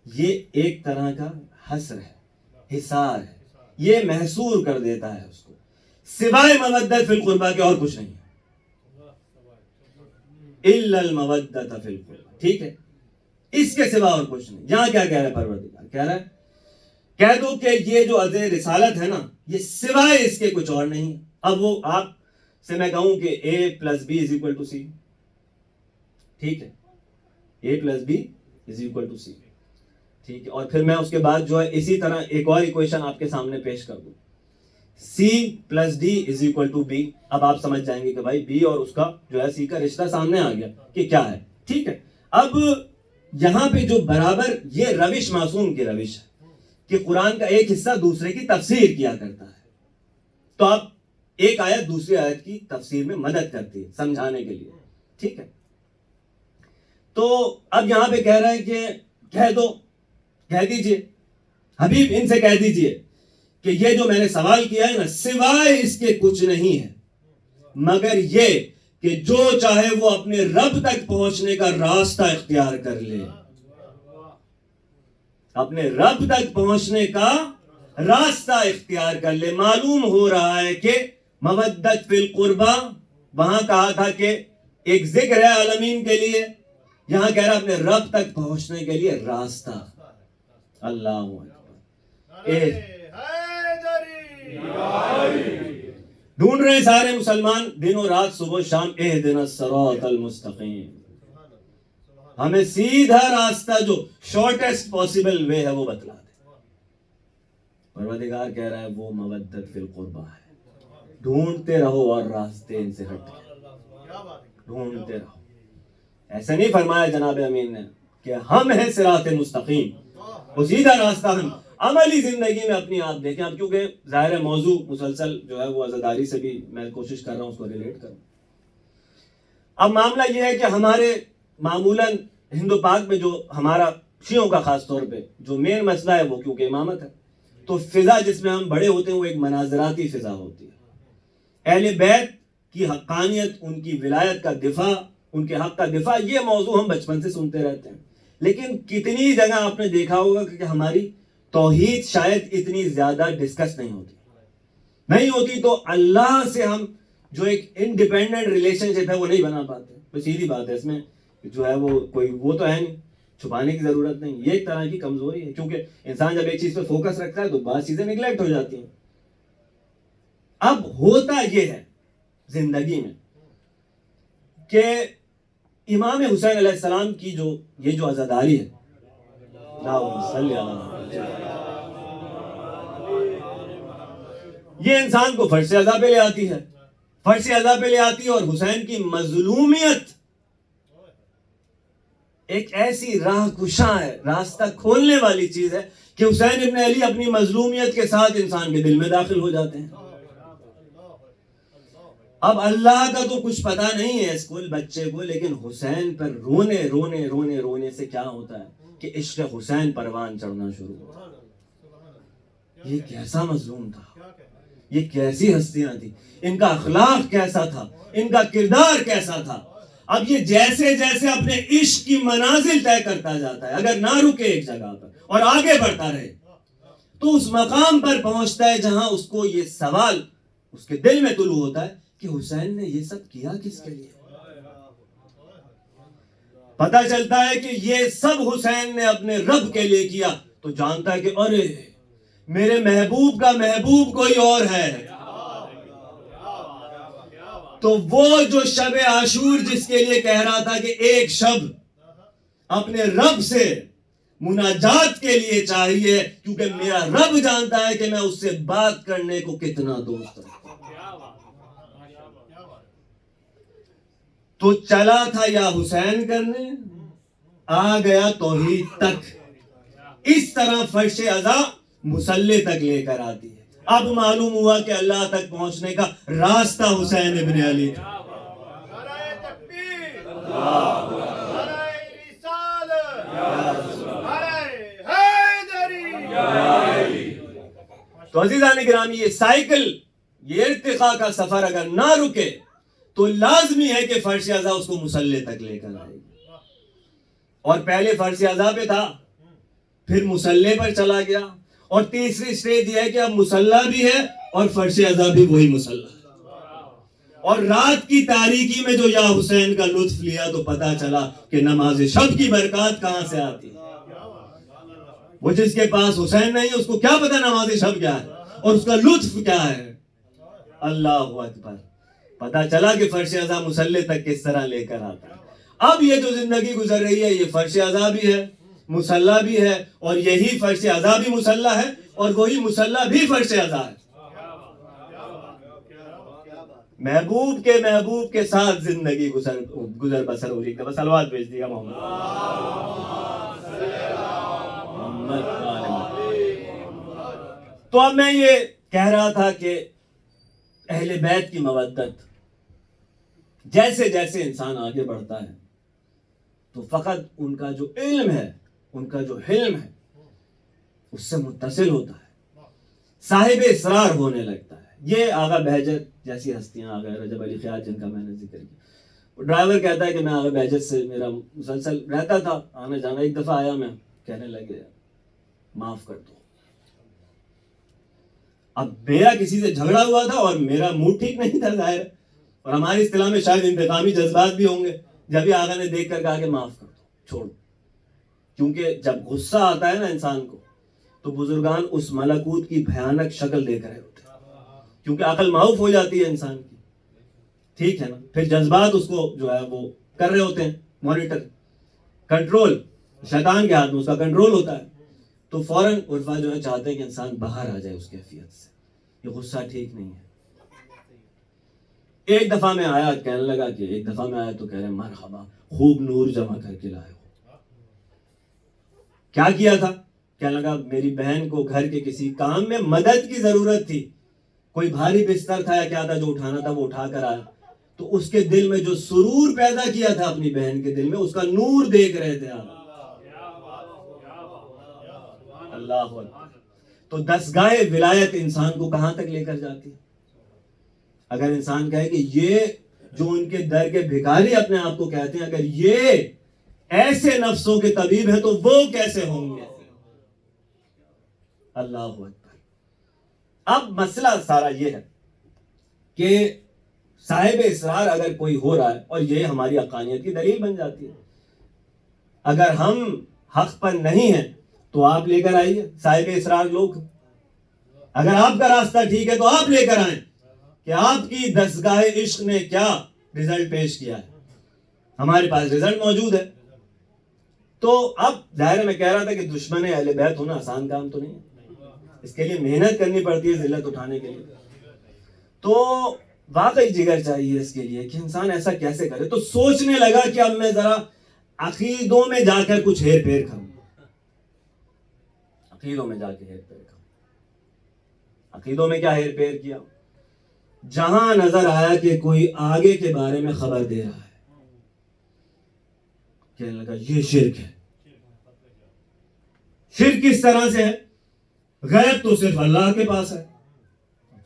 Speaker 1: یہ ایک طرح کا حصر ہے, حصار ہے. یہ محصور کر دیتا ہے اس کو, سوائے مودت فی القربہ کے اور کچھ نہیں ہے. الا المودۃ فی القربہ. ٹھیک ہے, اس کے سوا اور کچھ نہیں. یہاں کیا کہہ رہا ہے پروردگار؟ کہہ رہا ہے کہہ دو کہ یہ جو عظیم رسالت ہے نا, یہ سوائے اس کے کچھ اور نہیں. اب وہ آپ سے میں کہوں کہ A + B = C, ٹھیک ہے, A + B = C, ٹھیک ہے, اور پھر میں اس کے بعد جو ہے اسی طرح ایک اور ایکویشن آپ کے سامنے پیش کر دوں, C + D = B. اب آپ سمجھ جائیں گے کہ بھائی B اور اس کا جو ہے C کا رشتہ سامنے آ گیا کہ کیا ہے. ٹھیک ہے, اب یہاں پہ جو برابر یہ روش معصوم کی روش ہے کہ قرآن کا ایک حصہ دوسرے کی تفسیر کیا کرتا ہے, تو آپ ایک آیت دوسری آیت کی تفسیر میں مدد کرتی ہے سمجھانے کے لیے. ٹھیک ہے, تو اب یہاں پہ کہہ رہا ہے کہ کہہ دو, کہہ دیجئے حبیب, ان سے کہہ دیجئے کہ یہ جو میں نے سوال کیا ہے نا, سوائے اس کے کچھ نہیں ہے مگر یہ کہ جو چاہے وہ اپنے رب تک پہنچنے کا راستہ اختیار کر لے. اپنے رب تک پہنچنے کا راستہ اختیار کر لے. معلوم ہو رہا ہے کہ مودت فی القربہ وہاں کہا تھا کہ ایک ذکر ہے عالمین کے لیے, یہاں کہہ رہا اپنے رب تک پہنچنے کے لیے راستہ. اللہ ڈھونڈ رہے ہیں سارے مسلمان دن و رات, صبح شام, اہدنا الصراط المستقیم, ہمیں سیدھا راستہ جو شارٹیسٹ پاسبل وے ہے وہ بتلا دے. پروردگار کہہ رہا ہے وہ مودت فی القربہ ہے. ڈھونڈتے رہو اور راستے ان سے ہٹ ڈھونڈتے رہو. ایسے نہیں فرمایا جناب امین نے کہ ہم ہیں صراط مستقیم, وہ سیدھا راستہ ہم. عملی زندگی میں اپنی آپ دیکھیں. اب کیونکہ ظاہر ہے موضوع مسلسل جو ہے وہ عزاداری سے بھی میں کوشش کر رہا ہوں اس کو ریلیٹ کروں. اب معاملہ یہ ہے کہ ہمارے معمولاً ہندو پاک میں جو ہمارا شیعوں کا خاص طور پہ جو مین مسئلہ ہے وہ کیونکہ امامت ہے, تو فضا جس میں ہم بڑے ہوتے ہیں وہ ایک مناظراتی فضا ہوتی ہے. اہل بیت کی حقانیت, ان کی ولایت کا دفاع, ان کے حق کا دفاع, یہ موضوع ہم بچپن سے سنتے رہتے ہیں. لیکن کتنی جگہ آپ نے دیکھا ہوگا کہ ہماری توحید شاید اتنی زیادہ ڈسکس نہیں ہوتی, تو اللہ سے ہم جو ایک انڈیپینڈنٹ ریلیشن شپ ہے وہ نہیں بنا پاتے. تو سیدھی بات ہے, اس میں جو ہے وہ کوئی وہ تو ہے نہیں, چھپانے کی ضرورت نہیں. یہ ایک طرح کی کمزوری ہے, کیونکہ انسان جب ایک چیز پہ فوکس رکھتا ہے تو بعض چیزیں نگلیکٹ ہو جاتی ہیں. اب ہوتا یہ ہے زندگی میں کہ امام حسین علیہ السلام کی جو یہ جو عزاداری ہے, یہ انسان کو فرش عزا پہ لے آتی ہے, فرش عزا پہ لے آتی ہے. اور حسین کی مظلومیت ایک ایسی راہ کشاں ہے, راستہ کھولنے والی چیز ہے کہ حسین ابن علی اپنی مظلومیت کے ساتھ انسان کے دل میں داخل ہو جاتے ہیں. اب اللہ کا تو کچھ پتا نہیں ہے اس کو بچے کو, لیکن حسین پر رونے رونے رونے رونے سے کیا ہوتا ہے کہ عشق حسین پروان چڑھنا شروع ہوتا ہے. یہ کیسا مظلوم تھا, یہ کیسی ہستیاں تھیں, ان کا اخلاق کیسا تھا, ان کا کردار کیسا تھا. اب یہ جیسے جیسے اپنے عشق کی منازل طے کرتا جاتا ہے, اگر نہ رکے ایک جگہ پر اور آگے بڑھتا رہے, تو اس مقام پر پہنچتا ہے جہاں اس کو یہ سوال اس کے دل میں طلوع ہوتا ہے کہ حسین نے یہ سب کیا کس کے لیے. پتہ چلتا ہے کہ یہ سب حسین نے اپنے رب کے لیے کیا, تو جانتا ہے کہ ارے میرے محبوب کا محبوب کوئی اور ہے. تو وہ جو شب عاشور جس کے لیے کہہ رہا تھا کہ ایک شب اپنے رب سے مناجات کے لیے چاہیے, کیونکہ میرا رب جانتا ہے کہ میں اس سے بات کرنے کو کتنا دوست ہوں. تو چلا تھا یا حسین کرنے, آ گیا توحید تک. اس طرح فرش عزا مصلی تک لے کر آتی ہے. اب معلوم ہوا کہ اللہ تک پہنچنے کا راستہ حسین ابن علی تھا. تو عزیزان گرامی, یہ سائیکل, یہ ارتقاء کا سفر اگر نہ رکے تو لازمی ہے کہ فرش عزا اس کو مصلی تک لے کر آئے گی. اور پہلے فرش عزا پہ تھا, پھر مصلی پر چلا گیا, اور تیسری سٹیج یہ ہے کہ اب مصلی بھی ہے اور فرش عزا بھی وہی مصلی. اور رات کی تاریکی میں جو یا حسین کا لطف لیا تو پتا چلا کہ نماز شب کی برکات کہاں سے آتی ہے. وہ جس کے پاس حسین نہیں, اس کو کیا پتا نماز شب کیا ہے اور اس کا لطف کیا ہے. اللہ اکبر. پتا چلا کہ فرش عزا مصلی تک کس طرح لے کر آتا ہے. اب یہ جو زندگی گزر رہی ہے, یہ فرش عزا بھی ہے, مصلی بھی ہے, اور یہی فرش عزا بھی مصلی ہے, اور وہی مصلی بھی فرش عزا ہے. محبوب کے ساتھ زندگی گزر بسر ہو رہی ہے. بس صلوات بھیج دیگا محمد. تو اب میں یہ کہہ رہا تھا کہ اہل بیت کی مودت, جیسے جیسے انسان آگے بڑھتا ہے تو فقط ان کا جو علم ہے, ان کا جو حلم ہے, اس سے متصل ہوتا ہے, صاحب اسرار ہونے لگتا ہے. یہ آغا بہجت جیسی ہستیاں, آغا رجب علی خیاط جن کا میں نے ذکر کیا, ڈرائیور کہتا ہے کہ میں آغا بہجت سے میرا مسلسل رہتا تھا آنا جانا. ایک دفعہ آیا, میں کہنے لگے معاف کر دو. اب میرا کسی سے جھگڑا ہوا تھا اور میرا موڈ ٹھیک نہیں تھا ظاہر, اور ہماری اصطلاح میں شاید انتقامی جذبات بھی ہوں گے. جب ہی آغا نے دیکھ کر کہا کہ معاف کر دو, چھوڑو. کیونکہ جب غصہ آتا ہے نا انسان کو, تو بزرگان اس ملکوت کی بھیانک شکل دیکھ رہے ہوتے ہیں, کیونکہ عقل معاف ہو جاتی ہے انسان کی, ٹھیک ہے نا. پھر جذبات اس کو جو ہے وہ کر رہے ہوتے ہیں مانیٹر, کنٹرول شیطان کے ہاتھ میں اس کا کنٹرول ہوتا ہے. تو فوراً عرفا جو ہے چاہتے ہیں کہ انسان باہر آ جائے اس کیفیت سے, یہ غصہ ٹھیک نہیں ہے. ایک دفعہ میں آیا, کہنے لگا کہ ایک دفعہ میں آیا تو کہہ رہے مرحبا, خوب نور جمع کر کے لائے ہو. کیا کیا تھا؟ کہنے لگا میری بہن کو گھر کے کسی کام میں مدد کی ضرورت تھی, کوئی بھاری بستر تھا یا کیا تھا جو اٹھانا تھا, وہ اٹھا کر آیا. تو اس کے دل میں جو سرور پیدا کیا تھا اپنی بہن کے دل میں, اس کا نور دیکھ رہے تھے آپ. اللہ اکبر. تو دستگاہ ولایت انسان کو کہاں تک لے کر جاتی ہے؟ اگر انسان کہے کہ یہ جو ان کے در کے بھکاری اپنے آپ کو کہتے ہیں, اگر یہ ایسے نفسوں کے طبیب ہیں تو وہ کیسے ہوں گے؟ اللہ اکبر. اب مسئلہ سارا یہ ہے کہ صاحب اسرار اگر کوئی ہو رہا ہے, اور یہ ہماری حقانیت کی دلیل بن جاتی ہے. اگر ہم حق پر نہیں ہیں تو آپ لے کر آئیے صاحب اسرار لوگ. اگر آپ کا راستہ ٹھیک ہے تو آپ لے کر آئیں کہ آپ کی دستگاہ عشق نے کیا رزلٹ پیش کیا ہے. ہمارے پاس رزلٹ موجود ہے. تو اب ظاہر میں کہہ رہا تھا کہ دشمن اہل بیت ہونا آسان کام تو نہیں ہے, اس کے لیے محنت کرنی پڑتی ہے ذلت اٹھانے کے لیے. تو واقعی جگر چاہیے اس کے لیے کہ انسان ایسا کیسے کرے. تو سوچنے لگا کہ اب میں ذرا عقیدوں میں جا کر کچھ ہیر پھیر کروں. عقیدوں میں جا کے ہیر پھیر کروں. عقیدوں میں کیا ہیر پھیر کیا؟ جہاں نظر آیا کہ کوئی آگے کے بارے میں خبر دے رہا ہے, کہنے لگا یہ شرک ہے. شرک کس طرح سے ہے؟ غیب تو صرف اللہ کے پاس ہے.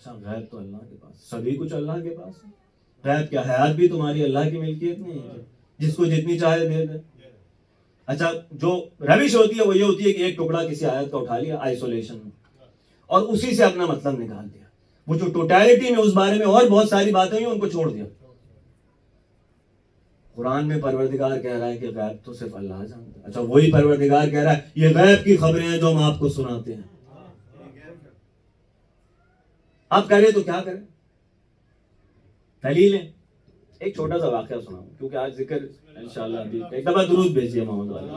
Speaker 1: اچھا غیب تو اللہ کے پاس، سبھی کچھ اللہ کے پاس ہے، غیب کیا حیات بھی تمہاری اللہ کی ملکیت نہیں ہے جس کو جتنی چاہے دے دے؟ اچھا جو روش ہوتی ہے وہ یہ ہوتی ہے کہ ایک ٹکڑا کسی آیت کا اٹھا لیا آئسولیشن میں اور اسی سے اپنا مطلب نکال دیا، وہ جو ٹوٹیلٹی میں اس بارے میں اور بہت ساری باتیں ہیں ان کو چھوڑ دیا۔ قرآن میں پروردگار کہہ رہا ہے کہ غیب تو صرف اللہ جانتا ہے۔ اچھا وہی پروردگار کہہ رہا ہے یہ غیب کی خبریں ہیں جو ہم آپ کو سناتے ہیں، آپ کریں تو کیا کریں؟ دلیلیں ایک چھوٹا سا واقعہ سناؤں کیونکہ آج ذکر انشاءاللہ ابھی ایک دفعہ درود بھیجیے محمد والے۔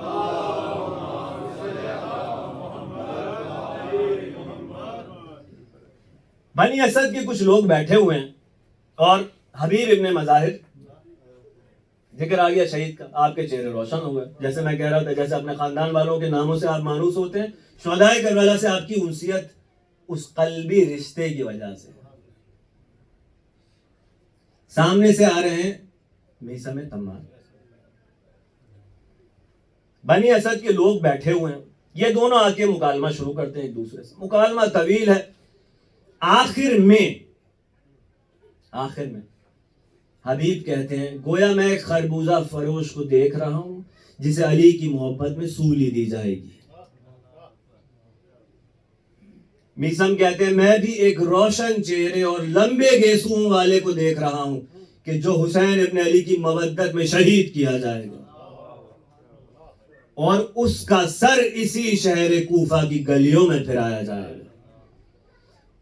Speaker 1: بنی اسد کے کچھ لوگ بیٹھے ہوئے ہیں اور حبیب ابن مظاہر ذکر آ گیا شہید کا، آپ کے چہرے روشن ہو گئے، جیسے میں کہہ رہا تھا جیسے اپنے خاندان والوں کے ناموں سے آپ مانوس ہوتے ہیں، شہدائے کربلا سے آپ کی انسیت اس قلبی رشتے کی وجہ سے۔ سامنے سے آ رہے ہیں میثم تمار، بنی اسد کے لوگ بیٹھے ہوئے ہیں، یہ دونوں آ کے مکالمہ شروع کرتے ہیں ایک دوسرے سے، مکالمہ طویل ہے۔ آخر میں حبیب کہتے ہیں گویا میں ایک خربوزہ فروش کو دیکھ رہا ہوں جسے علی کی محبت میں سولی دی جائے گی۔ میثم کہتے ہیں میں بھی ایک روشن چہرے اور لمبے گیسوں والے کو دیکھ رہا ہوں کہ جو حسین ابن علی کی مودت میں شہید کیا جائے گا اور اس کا سر اسی شہر کوفہ کی گلیوں میں پھرایا جائے گا۔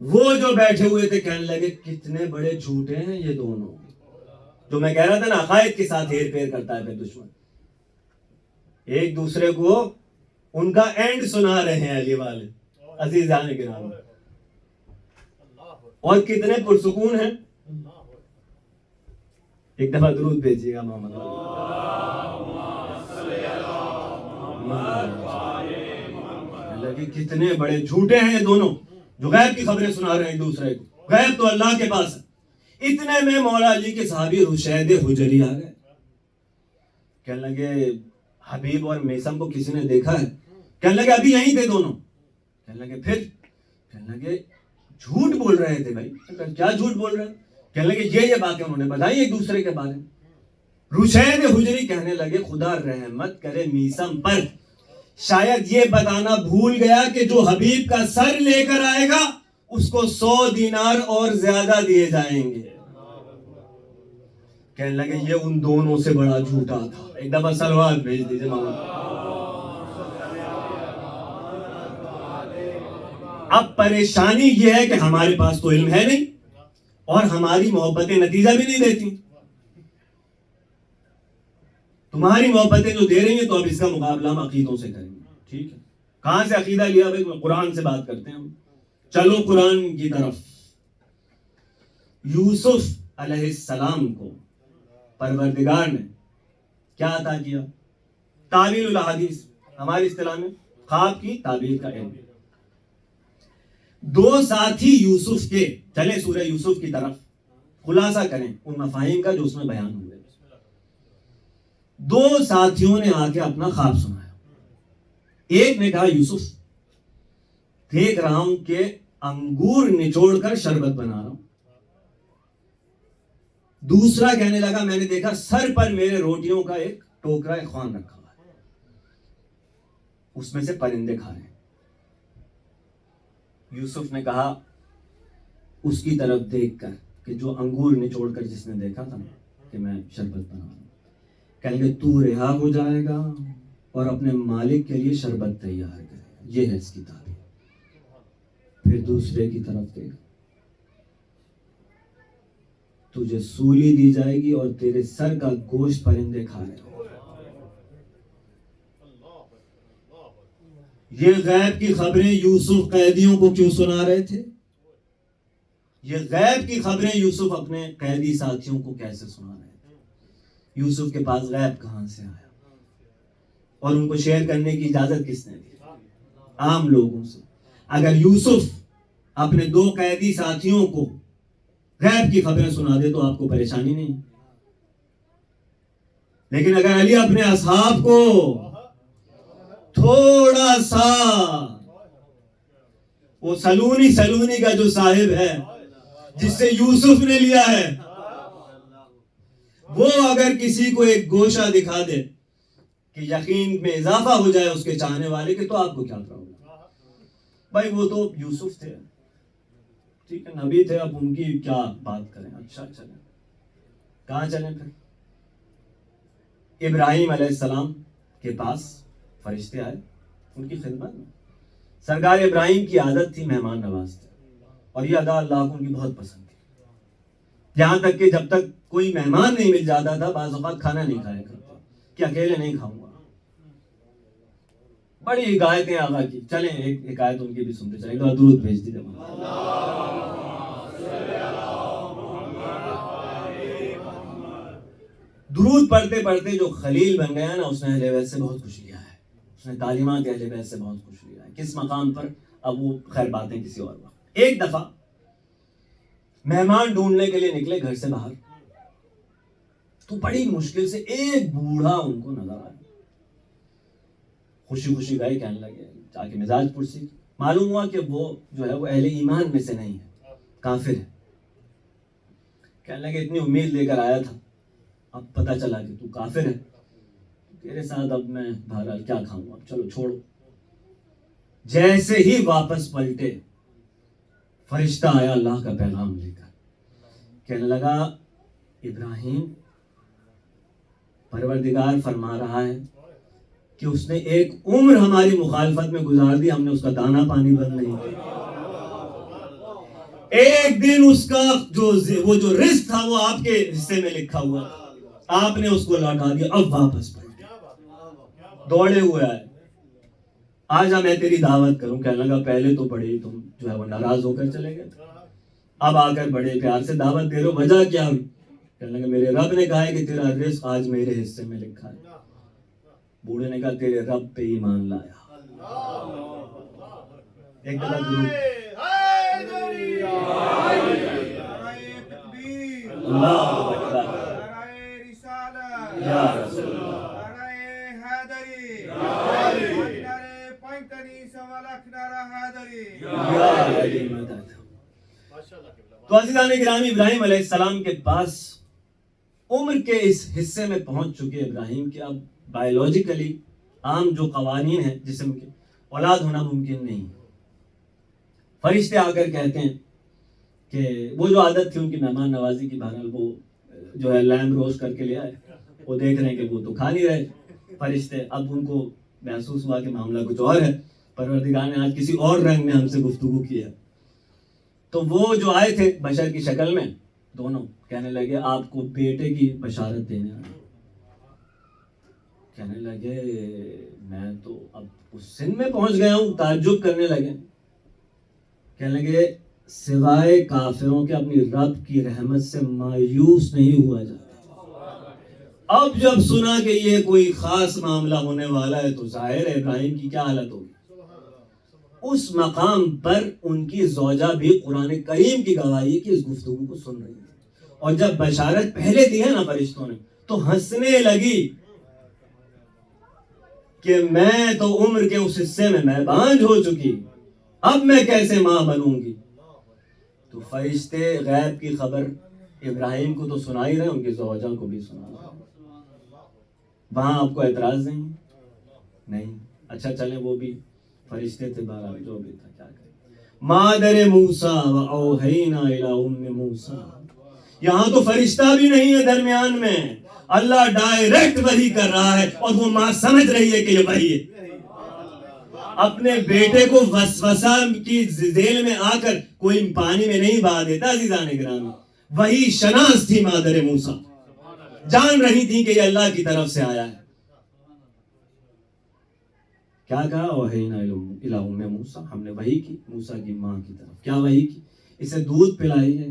Speaker 1: وہ جو بیٹھے ہوئے تھے کہنے لگے کتنے بڑے جھوٹے ہیں یہ دونوں، جو میں کہہ رہا تھا نا عقائد کے ساتھ ہیر پھیر کرتا ہے پھر دشمن، ایک دوسرے کو ان کا اینڈ سنا رہے ہیں علی والے عزیزان کرام، اور کتنے پرسکون ہیں۔ ایک دفعہ درود بھیجیے گا محمد والے۔ کتنے بڑے جھوٹے ہیں یہ دونوں جو غیب کی خبریں سنا رہے ہیں ایک دوسرے کو، غیب تو اللہ کے پاس ہے۔ اتنے میں مولا علی کے صحابی رشید حجری آ گئے، کہنے لگے حبیب اور میثم کو کسی نے دیکھا ہے؟ کہنے لگے ابھی یہیں تھے دونوں۔ کہنے لگے پھر؟ کہنے لگے جھوٹ بول رہے تھے بھائی۔ کیا جھوٹ بول رہے ہیں؟ کہنے لگے یہ باتیں انہوں نے بتائی ایک دوسرے کے بارے میں۔ رشید حجری کہنے لگے خدا رحمت کرے میثم پر، شاید یہ بتانا بھول گیا کہ جو حبیب کا سر لے کر آئے گا اس کو 100 دینار اور زیادہ دیے جائیں گے۔ کہنے لگے یہ ان دونوں سے بڑا جھوٹا تھا۔ ایک دفعہ صلوات بھیج دیجیے محمد۔ اب پریشانی یہ ہے کہ ہمارے پاس تو علم ہے نہیں اور ہماری محبتیں نتیجہ بھی نہیں دیتی۔ تمہاری محبتیں جو دے رہی ہیں تو اب اس کا مقابلہ ہم عقیدوں سے کریں گے، ٹھیک ہے؟ کہاں سے عقیدہ لیا بھائی؟ قرآن سے بات کرتے ہیں ہم۔ چلو قرآن کی طرف۔ یوسف علیہ السلام کو پروردگار نے کیا عطا کیا؟ تعبیر الاحادیث، ہماری اصطلاح میں خواب کی تعبیر کا علم۔ دو ساتھی یوسف کے، چلے سورہ یوسف کی طرف خلاصہ کریں ان مفاہیم کا جو اس میں بیان ہوئے۔ دو ساتھیوں نے آ کے اپنا خواب سنایا۔ ایک نے کہا یوسف دیکھ رہا ہوں کہ انگور نچوڑ کر شربت بنا رہا ہوں۔ دوسرا کہنے لگا میں نے دیکھا سر پر میرے روٹیوں کا ایک ٹوکرا خوان رکھا ہوا ہے، اس میں سے پرندے کھا رہے ہیں۔ یوسف نے کہا اس کی طرف دیکھ کر کہ جو انگور نچوڑ کر جس نے دیکھا تھا کہ میں شربت بنا رہا ہوں، کہیں گے تو رہا ہو جائے گا اور اپنے مالک کے لیے شربت تیار کرے گا، یہ ہے اس کی تعبیر۔ پھر دوسرے کی طرف دیکھ، تجھے سولی دی جائے گی اور تیرے سر کا گوشت پرندے کھا رہے ہوں۔ یہ غیب کی خبریں یوسف قیدیوں کو کیوں سنا رہے تھے؟ یہ غیب کی خبریں یوسف اپنے قیدی ساتھیوں کو کیسے سنا رہے تھے؟ یوسف کے پاس غیب کہاں سے آیا اور ان کو شیئر کرنے کی اجازت کس نے دی؟ عام لوگوں سے۔ اگر یوسف اپنے دو قیدی ساتھیوں کو غیب کی خبریں سنا دے تو آپ کو پریشانی نہیں، لیکن اگر علی اپنے اصحاب کو تھوڑا سا وہ سلونی کا جو صاحب ہے جس سے یوسف نے لیا ہے، وہ اگر کسی کو ایک گوشہ دکھا دے کہ یقین میں اضافہ ہو جائے اس کے چاہنے والے کے، تو آپ کو کیا پرابلم؟ بھائی وہ تو یوسف تھے، ٹھیک ہے، نبی تھے، اب ان کی کیا بات کریں؟ اچھا چلیں، کہاں چلیں پھر؟ ابراہیم علیہ السلام کے پاس فرشتے آئے ان کی خدمت میں. سرکار ابراہیم کی عادت تھی مہمان نواز تھے، اور یہ ادا اللہ کو ان کی بہت پسند تھی، یہاں تک کہ جب تک کوئی مہمان نہیں مل جاتا تھا بعض اوقات کھانا نہیں کھایا کرتے کہ اکیلے نہیں کھاؤں گا. بڑی حکایتیں آقا کی، چلیں ایک حکایت ان کی بھی سنتے چلیں. درود بھیج دیجیے. درود پڑھتے پڑھتے جو خلیل بن گیا نا، اس نے اہل بیت سے بہت کچھ لیا ہے، اس نے تعلیمات اہل بیت سے بہت کچھ لیا ہے. کس مقام پر؟ اب وہ خیر باتیں کسی اور وقت. ایک دفعہ مہمان ڈھونڈنے کے لیے نکلے گھر سے باہر، تو بڑی مشکل سے ایک بوڑھا ان کو نظر آیا. خوشی خوشی گئے، کہنے لگے جا کے مزاج پرسی. معلوم ہوا کہ وہ جو ہے وہ اہل ایمان میں سے نہیں ہے، کافر ہے. کہنے لگے اتنی امید لے کر آیا تھا، اب پتہ چلا کہ تو کافر ہے، تیرے ساتھ اب میں بہرحال کیا کھاؤں، اب چلو چھوڑو. جیسے ہی واپس پلٹے، فرشتہ آیا اللہ کا پیغام لے کر، کہنے لگا ابراہیم، پروردگار فرما رہا ہے کہ اس نے ایک عمر ہماری مخالفت میں گزار دی، ہم نے اس کا دانا پانی بند نہیں کیا. ایک دن اس کا وہ جو رزق تھا وہ آپ کے حصے میں لکھا ہوا تھا، آپ نے اس کو لوٹا دیا. اب واپس پلٹے، دوڑے ہوئے آئے، آجا میں تیری دعوت کروں. کہنے لگا پہلے تو بڑے تم جو ہے وہ ناراض ہو کر چلے گئے، اب آ کر بڑے پیار سے دعوت دے رہے ہو، وجہ کیا ہوئی؟ کہنے لگا میرے رب نے کہا ہے کہ تیرا رزق آج میرے حصے میں لکھا ہے. بوڑھے نے کہا تیرے رب پہ ایمان لایا. ایک دفعہ درود. اللہ اکبر یا رسول اللہ. تو عزیزان گرامی، ابراہیم علیہ السلام کے پاس عمر کے اس حصے میں پہنچ چکے ابراہیم کہ اب بایولوجیکلی عام جو قوانین ہیں جسم کے، اولاد ہونا ممکن نہیں. فرشتے آ کر کہتے ہیں کہ وہ جو عادت تھی ان کی مہمان نوازی کی، بہرحال وہ جو ہے لیمب روسٹ کر کے لے آئے. وہ دیکھ رہے ہیں کہ وہ تو کھا نہیں رہے فرشتے. اب ان کو محسوس ہوا کہ معاملہ کچھ اور ہے، پروردگار نے آج کسی اور رنگ میں ہم سے گفتگو کی ہے. تو وہ جو آئے تھے بشر کی شکل میں دونوں، کہنے لگے آپ کو بیٹے کی بشارت دینے آئے. کہنے لگے میں تو اب اس سن میں پہنچ گیا ہوں. تعجب کرنے لگے، کہنے لگے سوائے کافروں کے اپنی رب کی رحمت سے مایوس نہیں ہوا جاتا. اب جب سنا کہ یہ کوئی خاص معاملہ ہونے والا ہے تو ظاہر ہے ابراہیم کی کیا حالت ہوگی. اس مقام پر ان کی زوجہ بھی قرآن کریم کی گواہی کی اس گفتگو کو سن رہی ہے، اور جب بشارت پہلے دی ہے نا فرشتوں نے تو ہنسنے لگی کہ میں تو عمر کے اس حصے میں بانجھ ہو چکی، اب میں کیسے ماں بنوں گی. تو فرشتے غیب کی خبر ابراہیم کو تو سنا ہی رہے، ان کی زوجہ کو بھی سنا رہے. وہاں آپ کو اعتراض نہیں؟ اچھا چلیں، وہ بھی فرشتے تھے، بہرحال جو بھی تھا کیا کریں. مادر موسیٰ و اوحینا الی ام موسیٰ، یہاں تو فرشتہ بھی نہیں ہے درمیان میں، اللہ ڈائریکٹ وحی کر رہا ہے اور وہ ماں سمجھ رہی ہے کہ یہ وحی ہے. اپنے بیٹے کو وسوسہ کی ذیل میں آ کر کوئی پانی میں نہیں بہا دیتا. عزیزان گرامی، وہی شناس تھی مادر موسیٰ، جان رہی تھی کہ یہ اللہ کی طرف سے آیا ہے. کیا کہا؟ اوحینا الی ام موسیٰ، ہم نے وحی کی موسیٰ کی ماں کی طرف. کیا وحی کی؟ اسے دودھ پلائیے،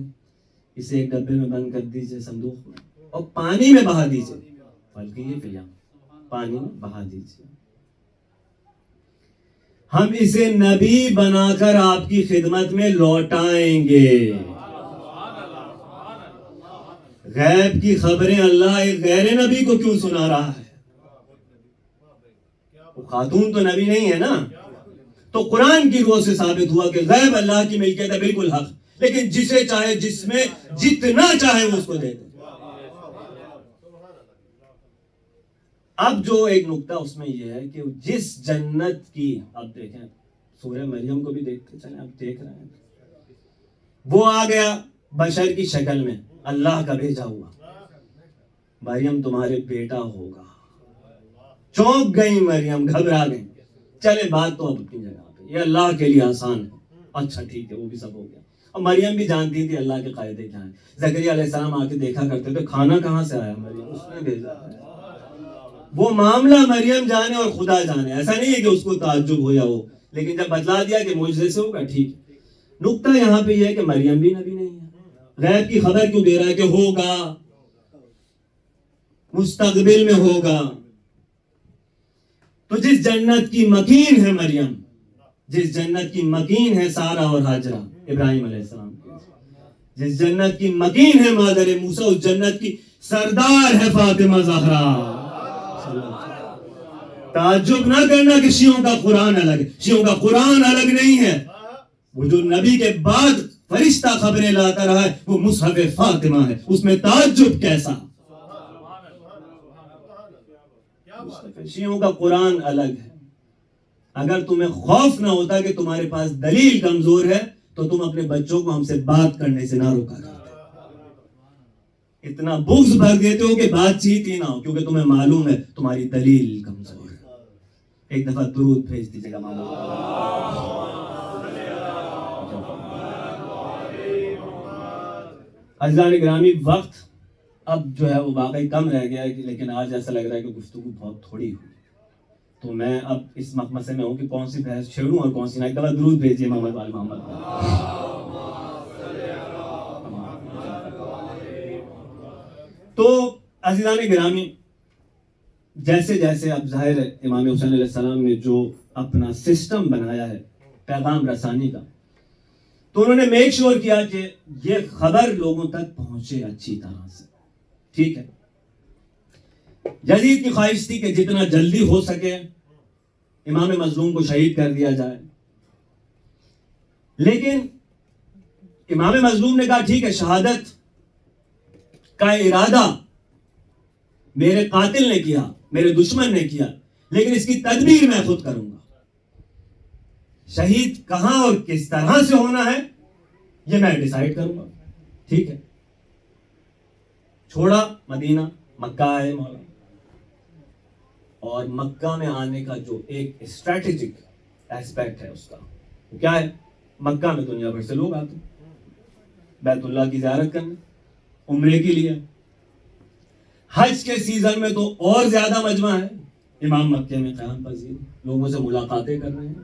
Speaker 1: اسے ایک ڈبے میں بند کر دیجئے صندوق میں، اور پانی میں بہا دیجئے. بلکہ یہ پانی میں بہا دیجئے، ہم اسے نبی بنا کر آپ کی خدمت میں لوٹائیں گے. غیب کی خبریں اللہ ایک غیر نبی کو کیوں سنا رہا ہے؟ وہ خاتون تو نبی نہیں ہے نا. تو قرآن کی روح سے ثابت ہوا کہ غیب اللہ کی ملکیت ہے، بالکل حق. لیکن جسے چاہے جس میں جتنا چاہے وہ اس کو دے دے. اب جو ایک نقطہ اس میں یہ ہے کہ جس جنت کی، اب دیکھیں سورہ مریم کو بھی دیکھتے چلیں، اب دیکھ رہے ہیں وہ آ گیا بشر کی شکل میں، اللہ کا بھیجا ہوا، مریم تمہارے بیٹا ہوگا. چونک گئی مریم، گھبرا گئی. چلے بات تو اب اپنی جگہ پہ، یہ اللہ کے لیے آسان ہے. اچھا ٹھیک ہے، وہ بھی سب ہو گیا. اور مریم بھی جانتی تھی اللہ کے قاعدے کیا ہیں. زکریا علیہ السلام آ کے دیکھا کرتے تھے کھانا کہاں سے آیا، مریم اس نے بھیجا ہے. وہ معاملہ مریم جانے اور خدا جانے. ایسا نہیں ہے کہ اس کو تعجب ہو یا ہو، لیکن جب بتلا دیا کہ معجزے سے ہوگا ٹھیک ہے. نقطہ یہاں پہ یہ ہے کہ مریم بھی نبی نہیں ہے. غیب کی خبر کیوں دے رہا ہے کہ ہوگا، مستقبل میں ہوگا. تو جس جنت کی مکین ہے مریم، جس جنت کی مکین ہے سارا اور ہاجرہ ابراہیم علیہ السلام کی، جس جنت کی مکین ہے مادر موسیٰ، اس جنت کی سردار ہے فاطمہ زہرا. تعجب نہ کرنا کہ شیعوں کا قرآن الگ ہے. شیعوں کا قرآن الگ نہیں ہے. وہ جو نبی کے بعد فرشتہ خبریں لاتا رہا ہے وہ مصحف فاطمہ ہے. اس میں تعجب کیسا؟ شیعوں کا قرآن الگ ہے. اگر تمہیں خوف نہ ہوتا کہ تمہارے پاس دلیل کمزور ہے تو تم اپنے بچوں کو ہم سے بات کرنے سے نہ روکا کرتے. اتنا بغض بھر دیتے ہو کہ بات چیت ہی نہ ہو کیونکہ تمہیں معلوم ہے تمہاری دلیل کمزور ہے. ایک دفعہ درود بھیج دیجیے گا ماما. عزیزان گرامی، وقت اب جو ہے وہ واقعی کم رہ گیا ہے، لیکن آج ایسا لگ رہا ہے کہ گفتگو بہت تھوڑی ہوئی. تو میں اب اس مقمصے میں ہوں کہ کون سی بحث چھیڑوں اور کون سی نہ. ایک دفعہ درود بھیجیے محمد وال محمد. تو عزیزان گرامی، جیسے جیسے اب ظاہر ہے امام حسین علیہ السلام نے جو اپنا سسٹم بنایا ہے پیغام رسانی کا، تو انہوں نے میک شور کیا کہ یہ خبر لوگوں تک پہنچے اچھی طرح سے. ٹھیک ہے، یزید کی خواہش تھی کہ جتنا جلدی ہو سکے امام مظلوم کو شہید کر دیا جائے. لیکن امام مظلوم نے کہا ٹھیک ہے، شہادت کا ارادہ میرے قاتل نے کیا، میرے دشمن نے کیا، لیکن اس کی تدبیر میں خود کروں گا. شہید کہاں اور کس طرح سے ہونا ہے یہ میں ڈیسائیڈ کروں گا. ٹھیک ہے، چھوڑا مدینہ، مکہ آئے مولا. اور مکہ میں آنے کا جو ایک اسٹریٹجک ایسپیکٹ ہے اس کا وہ کیا ہے؟ مکہ میں دنیا بھر سے لوگ آتے ہیں بیت اللہ کی زیارت کرنے، عمرے کے لیے. حج کے سیزن میں تو اور زیادہ مجمع ہے. امام مکے میں قیام پذیر، لوگوں سے ملاقاتیں کر رہے ہیں،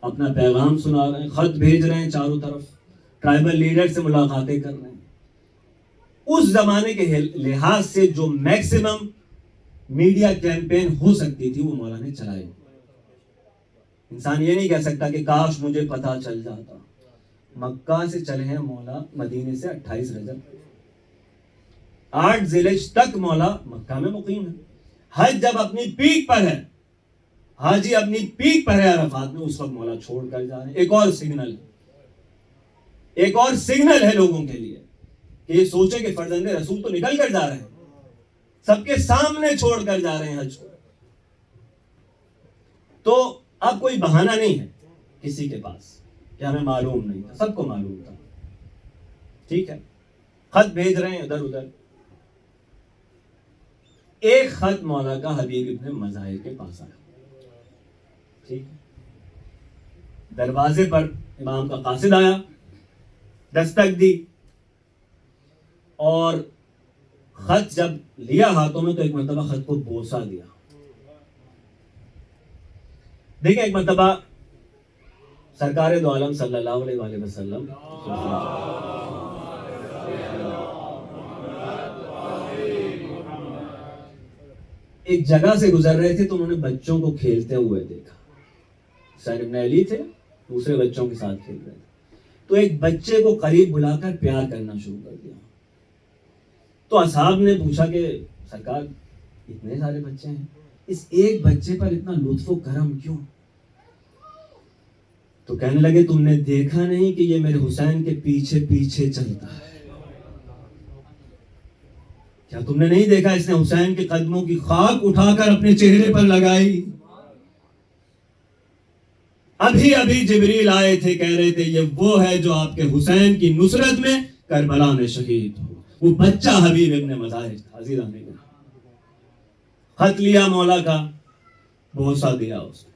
Speaker 1: اپنا پیغام سنا رہے ہیں، خط بھیج رہے ہیں چاروں طرف، ٹرائبل لیڈر سے ملاقاتیں کر رہے ہیں. اس زمانے کے لحاظ سے جو میکسیمم میڈیا کیمپین ہو سکتی تھی وہ مولا نے چلائی. انسان یہ نہیں کہہ سکتا کہ کاش مجھے پتہ چل جاتا. مکہ سے چلے ہیں مولا مدینے سے 28 رجب، 8 ذی الحجہ تک مولا مکہ میں مقیم ہے. حج جب اپنی پیک پر ہے، حاجی اپنی پیک پر ہے عرفات میں، اس وقت مولا چھوڑ کر جا رہے ہیں. ایک اور سگنل ہے، ایک اور سگنل ہے لوگوں کے لیے کہ یہ سوچے کہ فرزند رسول تو نکل کر جا رہے ہیں، سب کے سامنے چھوڑ کر جا رہے ہیں حج کو. تو اب کوئی بہانہ نہیں ہے کسی کے پاس کہ ہمیں معلوم نہیں تھا، سب کو معلوم تھا. ٹھیک ہے، خط بھیج رہے ہیں ادھر ادھر. ایک خط مولا کا حبیب ابن مظاہر کے پاس آیا. ٹھیک ہے، دروازے پر امام کا قاصد آیا، دستک دی، اور خط جب لیا ہاتھوں میں تو ایک مرتبہ خط کو بوسا دیا. دیکھیں ایک مرتبہ سرکار دو عالم صلی اللہ علیہ وآلہ وسلم ایک جگہ سے گزر رہے تھے تو انہوں نے بچوں کو کھیلتے ہوئے دیکھا. حسین ابن علی تھے، دوسرے بچوں کے ساتھ کھیل رہے تھے. تو ایک بچے کو قریب بلا کر پیار کرنا شروع کر دیا. تو اصحاب نے پوچھا کہ سرکار اتنے سارے بچے ہیں، اس ایک بچے پر اتنا لطف و کرم کیوں؟ تو کہنے لگے تم نے دیکھا نہیں کہ یہ میرے حسین کے پیچھے پیچھے چلتا ہے؟ کیا تم نے نہیں دیکھا اس نے حسین کے قدموں کی خاک اٹھا کر اپنے چہرے پر لگائی؟ ابھی ابھی جبریل آئے تھے، کہہ رہے تھے یہ وہ ہے جو آپ کے حسین کی نصرت میں کربلا میں شہید ہو، وہ بچہ حبیب ابن مظاہر تھا۔ عزیزان نے خط لیا مولا کا، بوسہ دیا اس نے،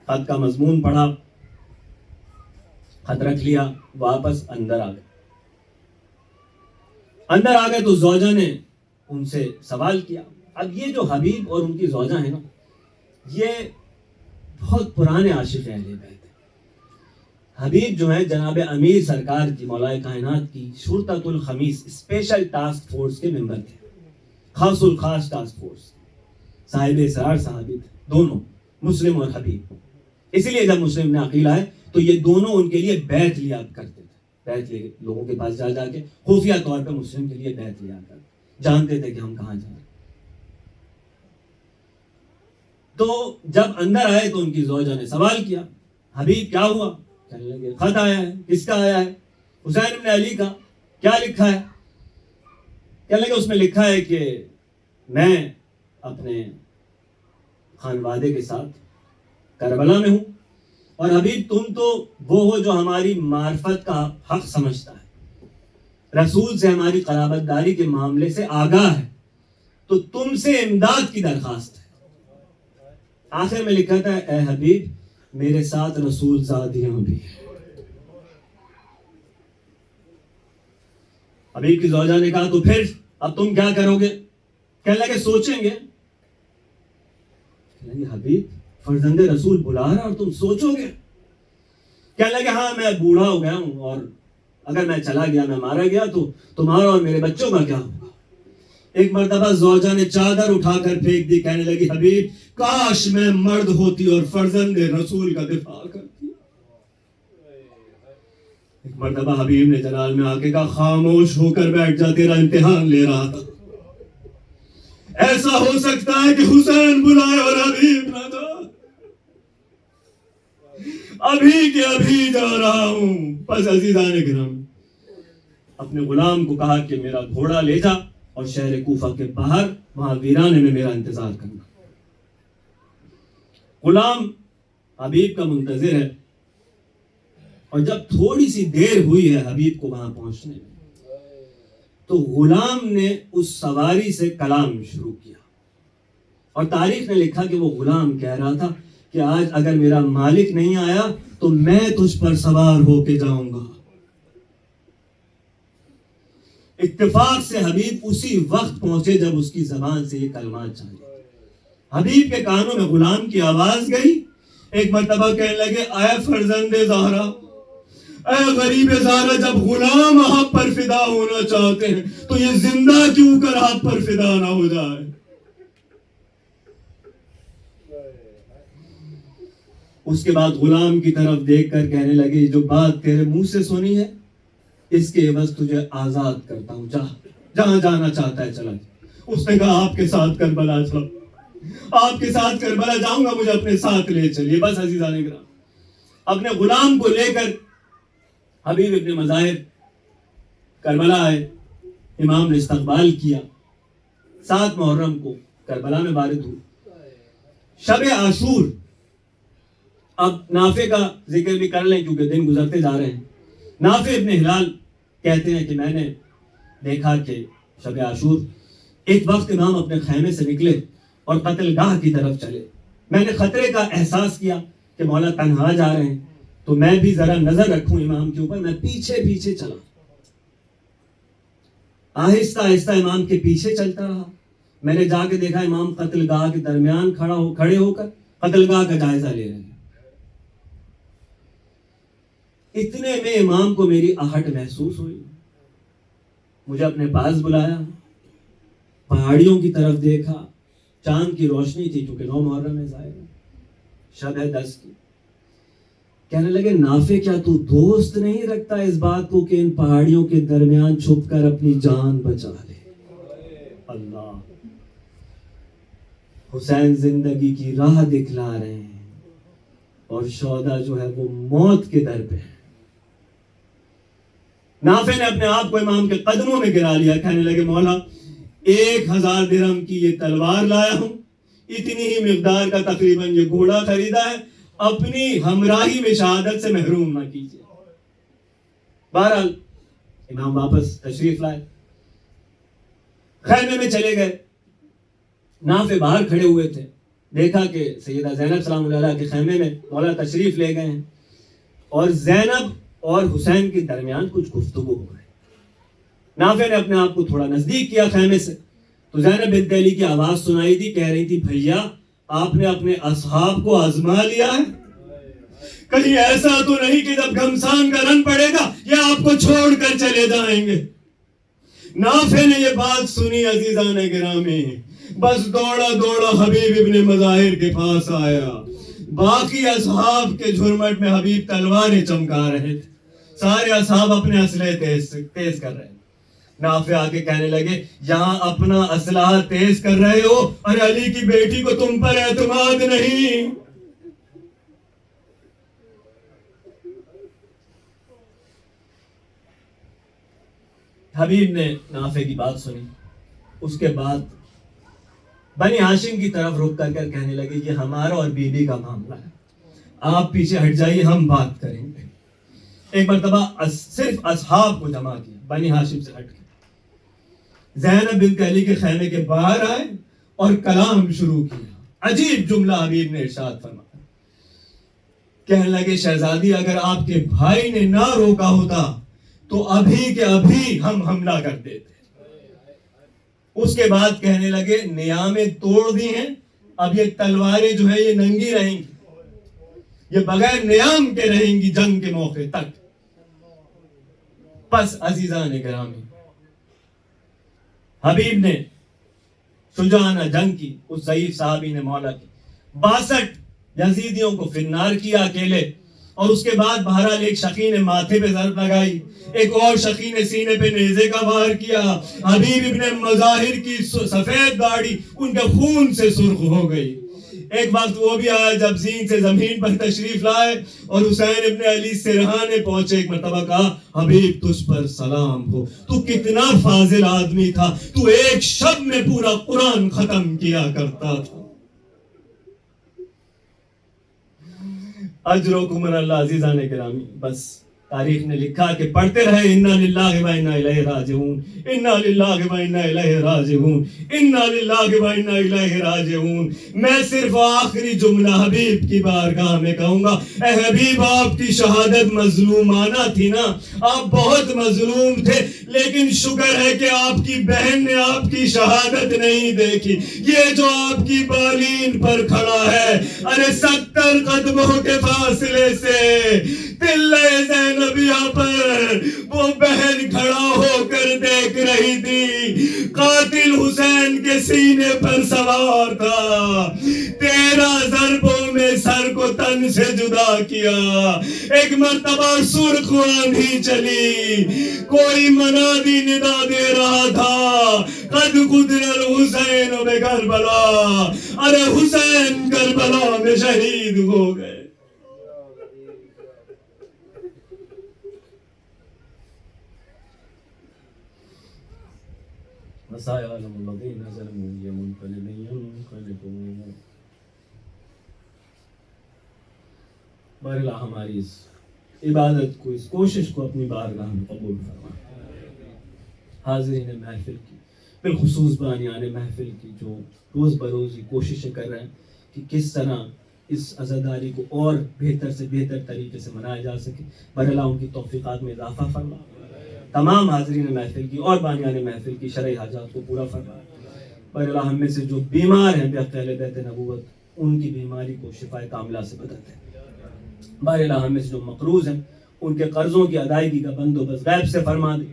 Speaker 1: خط کا مضمون پڑھا، خط رکھ لیا، واپس اندر آ گئے تو زوجہ نے ان سے سوال کیا۔ اب یہ جو حبیب اور ان کی زوجہ ہیں نا، یہ بہت پرانے عاشق اہل بیت ہیں۔ حبیب جو ہے جناب امیر سرکار کی، مولا کائنات کی شرطۃ الخمیس اسپیشل ٹاسک فورس کے ممبر تھے، خاص الخاص ٹاسک فورس، صاحب اسرار صحابی تھے دونوں، مسلم اور حبیب۔ اسی لیے جب مسلم نے عقیل آئے تو یہ دونوں ان کے لیے بیعت لیا کرتے تھے، بیعت لے لوگوں کے پاس جا کے خفیہ طور پہ مسلم کے لیے بیعت لیا کرتے، جانتے تھے کہ ہم کہاں جا رہے ہیں۔ تو جب اندر آئے تو ان کی زوجہ نے سوال کیا، حبیب کیا ہوا؟ کہنے لگے خط آیا ہے۔ کس کا آیا ہے؟ حسین بن علی کا۔ کیا لکھا ہے؟ کہنے لگے اس میں لکھا ہے کہ میں اپنے خانوادے کے ساتھ کربلا میں ہوں، اور حبیب تم تو وہ ہو جو ہماری معرفت کا حق سمجھتا ہے، رسول سے ہماری قرابت داری کے معاملے سے آگاہ ہے، تو تم سے امداد کی درخواست ہے۔ آخر میں لکھا تھا اے حبیب میرے ساتھ رسول زادیاں بھی ہیں۔ حبیب کی زوجہ نے کہا تو پھر اب تم کیا کرو گے؟ کہنے لگے سوچیں گے۔ کہنے لگے حبیب فرزند رسول بلا رہا اور تم سوچو گے؟ کہنے لگے ہاں میں بوڑھا ہو گیا ہوں، اور اگر میں چلا گیا، میں مارا گیا تو تمہارا اور میرے بچوں کا کیا ہوگا؟ ایک مرتبہ زوجہ نے چادر اٹھا کر پھینک دی، کہنے لگی حبیب کاش میں مرد ہوتی اور فرزند رسول کا دفاع کرتی۔ ایک مرتبہ حبیب نے جلال میں آ کے کہا خاموش ہو کر بیٹھ جا، تیرا امتحان لے رہا تھا۔ ایسا ہو سکتا ہے کہ حسین بلائے اور حبیب نہ جا، ابھی کے ابھی جا رہا ہوں۔ بس عزیزان کرام، اپنے غلام کو کہا کہ میرا گھوڑا لے جا اور شہر کوفہ کے باہر وہاں ویرانے میں میرا انتظار کرنا۔ غلام حبیب کا منتظر ہے، اور جب تھوڑی سی دیر ہوئی ہے حبیب کو وہاں پہنچنے میں، تو غلام نے اس سواری سے کلام شروع کیا، اور تاریخ نے لکھا کہ وہ غلام کہہ رہا تھا کہ آج اگر میرا مالک نہیں آیا تو میں تجھ پر سوار ہو کے جاؤں گا۔ اتفاق سے حبیب اسی وقت پہنچے جب اس کی زبان سے یہ کلمات چلے۔ حبیب کے کانوں میں غلام کی آواز گئی، ایک مرتبہ کہنے لگے اے فرزند زہرا، اے غریب زہرا، جب غلام آپ پر فدا ہونا چاہتے ہیں تو یہ زندہ کیوں کر آپ پر فدا نہ ہو جائے۔ اس کے بعد غلام کی طرف دیکھ کر کہنے لگے جو بات تیرے منہ سے سنی ہے اس کے عوض تجھے آزاد کرتا ہوں، جہاں جانا چاہتا ہے چلا جا۔ اس نے کہا آپ کے ساتھ کربلا چلو، آپ کے ساتھ کربلا جاؤں گا، مجھے اپنے ساتھ لے چلیے۔ بس عزیزان کرام، اپنے غلام کو لے کر حبیب ابن مظاہر کربلا آئے، امام نے استقبال کیا، 7 محرم کو کربلا میں وارد ہوئے۔ شب عاشور، اب نافع کا ذکر بھی کر لیں کیونکہ دن گزرتے جا رہے ہیں۔ نافع ابن ہلال کہتے ہیں کہ میں نے دیکھا کہ شب عاشور ایک وقت امام اپنے خیمے سے نکلے اور قتل گاہ کی طرف چلے۔ میں نے خطرے کا احساس کیا کہ مولا تنہا جا رہے ہیں، تو میں بھی ذرا نظر رکھوں امام کے اوپر، میں پیچھے پیچھے چلا، آہستہ آہستہ امام کے پیچھے چلتا رہا۔ میں نے جا کے دیکھا امام قتل گاہ کے درمیان کھڑے ہو کر قتل گاہ کا جائزہ لے رہے ہیں۔ اتنے میں امام کو میری آہٹ محسوس ہوئی، مجھے اپنے پاس بلایا، پہاڑیوں کی طرف دیکھا، چاند کی روشنی تھی کیونکہ 9 محرم ہے، ظاہر شب ہے 10 کی۔ کہنے لگے نافع کیا تو دوست نہیں رکھتا اس بات کو کہ ان پہاڑیوں کے درمیان چھپ کر اپنی جان بچا لے؟ اللہ، حسین زندگی کی راہ دکھلا رہے ہیں اور شہداء جو ہے وہ موت کے در پہ ہے۔ نافع نے اپنے آپ کو امام کے قدموں میں گرا لیا، کہنے لگے مولا 1000 درہم کی یہ تلوار لایا ہوں، اتنی ہی مقدار کا تقریباً یہ گھوڑا خریدا ہے، اپنی ہمراہی میں شہادت سے محروم نہ کیجیے۔ بہرحال امام واپس تشریف لائے، خیمے میں چلے گئے۔ نافع باہر کھڑے ہوئے تھے، دیکھا کہ سیدہ زینب سلام اللہ علیہ کے خیمے میں مولا تشریف لے گئے ہیں، اور زینب اور حسین کے درمیان کچھ گفتگو ہو رہی۔ نافع نے اپنے آپ کو تھوڑا نزدیک کیا خیمے سے، تو زینب بنت علی کی آواز سنائی دی، کہہ رہی تھی بھیا آپ نے اپنے اصحاب کو آزما لیا ہے، کہیں ایسا تو نہیں کہ جب گھمسان کا رن پڑے گا یہ آپ کو چھوڑ کر چلے جائیں گے۔ نافع نے یہ بات سنی عزیزان گرامی، بس دوڑا دوڑا حبیب ابن مظاہر کے پاس آیا۔ باقی اصحاب کے جھرمٹ میں حبیب تلواریں چمکا رہے تھے، سارے اصحاب اپنے اسلحے تیز کر رہے ہیں۔ نافع آ کے کہنے لگے یہاں اپنا اسلحہ تیز کر رہے ہو اور علی کی بیٹی کو تم پر اعتماد نہیں۔ حبیب نے نافع کی بات سنی، اس کے بعد بنی ہاشم کی طرف رک کر کہنے لگے یہ ہمارا اور بی بی کا معاملہ ہے، آپ پیچھے ہٹ جائیے، ہم بات کریں گے۔ ایک مرتبہ صرف اصحاب کو جمع کیا، بنی ہاشم سے ہٹ کے زینب بنت علی کے خیمے کے باہر آئے اور کلام شروع کیا۔ عجیب جملہ حبیب نے ارشاد فرمایا، کہنے لگے شہزادی اگر آپ کے بھائی نے نہ روکا ہوتا تو ابھی کے ابھی ہم حملہ کر دیتے۔ اس کے بعد کہنے لگے نیامیں توڑ دی ہیں، اب یہ تلواریں جو ہے یہ ننگی رہیں گی، یہ بغیر نیام کے رہیں گی جنگ کے موقع تک۔ پس عزیزان گرامی حبیب نے شجاعانہ جنگ کی، اس ضعیف صحابی نے مولا کی 62 یزیدیوں کو فنار کیا اکیلے، اور اس کے بعد بہرحال ایک شقی نے ماتھے پہ ضرب لگائی، ایک اور شقی نے سینے پہ نیزے کا وار کیا۔ حبیب ابن مظاہر کی سفید داڑھی ان کے خون سے سرخ ہو گئی۔ ایک وقت وہ بھی آیا جب زین سے زمین پر تشریف لائے اور حسین ابن علی سرہانے پہنچے، ایک مرتبہ کہا حبیب تجھ پر سلام ہو، تو کتنا فاضل آدمی تھا، تو ایک شب میں پورا قرآن ختم کیا کرتا تھا۔ اجرکم من اللہ عزیزان گرامی، بس تاریخ نے لکھا کہ پڑھتے رہے انا للہ و انا الیہ راجعون، انا للہ و انا الیہ راجعون، انا للہ و انا الیہ راجعون۔ میں صرف آخری جملہ حبیب کی بارگاہ میں کہوں گا، اے حبیب آپ کی شہادت مظلومانہ تھی نا، آپ بہت مظلوم تھے، لیکن شکر ہے کہ آپ کی بہن نے آپ کی شہادت نہیں دیکھی۔ یہ جو آپ کی بالین پر کھڑا ہے، ارے 70 قدموں کے فاصلے سے تلے زینبیہ پر وہ بہن کھڑا ہو کر دیکھ رہی تھی، قاتل حسین کے سینے پر سوار تھا، 13 ضربوں میں سر کو تن سے جدا کیا۔ ایک مرتبہ سرخ آندھی چلی، کوئی منادی ندا دے رہا تھا قد قتل الحسین بکربلا، ارے حسین کربلا میں شہید ہو گئے۔ وَسَيَعْلَمُ الَّذِينَ ظَلَمُوا أَيَّ مُنقَلِبٍ يَنقَلِبُونَ۔ بہرحال ہماری اس عبادت کو، اس کوشش کو اپنی بارگاہ میں قبول فرما۔ حاضرین محفل کی، بالخصوص بانیان محفل کی جو روز بروز یہ کوششیں کر رہے ہیں کہ کس طرح اس عزاداری کو اور بہتر سے بہتر طریقے سے منایا جا سکے، بہرحال ان کی توفیقات میں اضافہ فرما۔ تمام حاضرین محفل کی اور بانیان محفل کی شرعی حاجات کو پورا فرما۔ بہرحال ہم میں سے جو بیمار ہیں بحق اہل بیت نبوت، ان کی بیماری کو شفاء کاملہ سے بدل دے۔ بہرحال ہم میں سے جو مقروض ہیں ان کے قرضوں کی ادائیگی کا بندوبست غیب سے فرما دے۔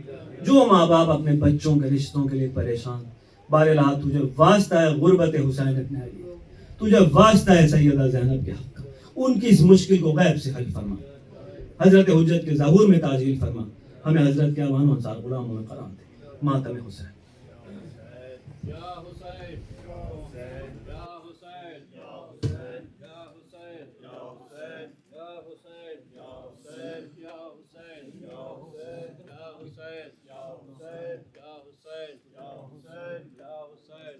Speaker 1: جو ماں باپ اپنے بچوں کے رشتوں کے لیے پریشان، بہرحال تجھے واسطہ ہے غربت حسین ابن علی، تجھے واسطہ ہے سیدہ زینب کے حق کا، ان کی اس مشکل کو غیب سے حل فرما۔ حضرت حجت کے ظہور میں تعجیل فرما، ہمیں حضرت کے اعوان و انصار غلاموں میں قرار دے۔ ماتم حسین۔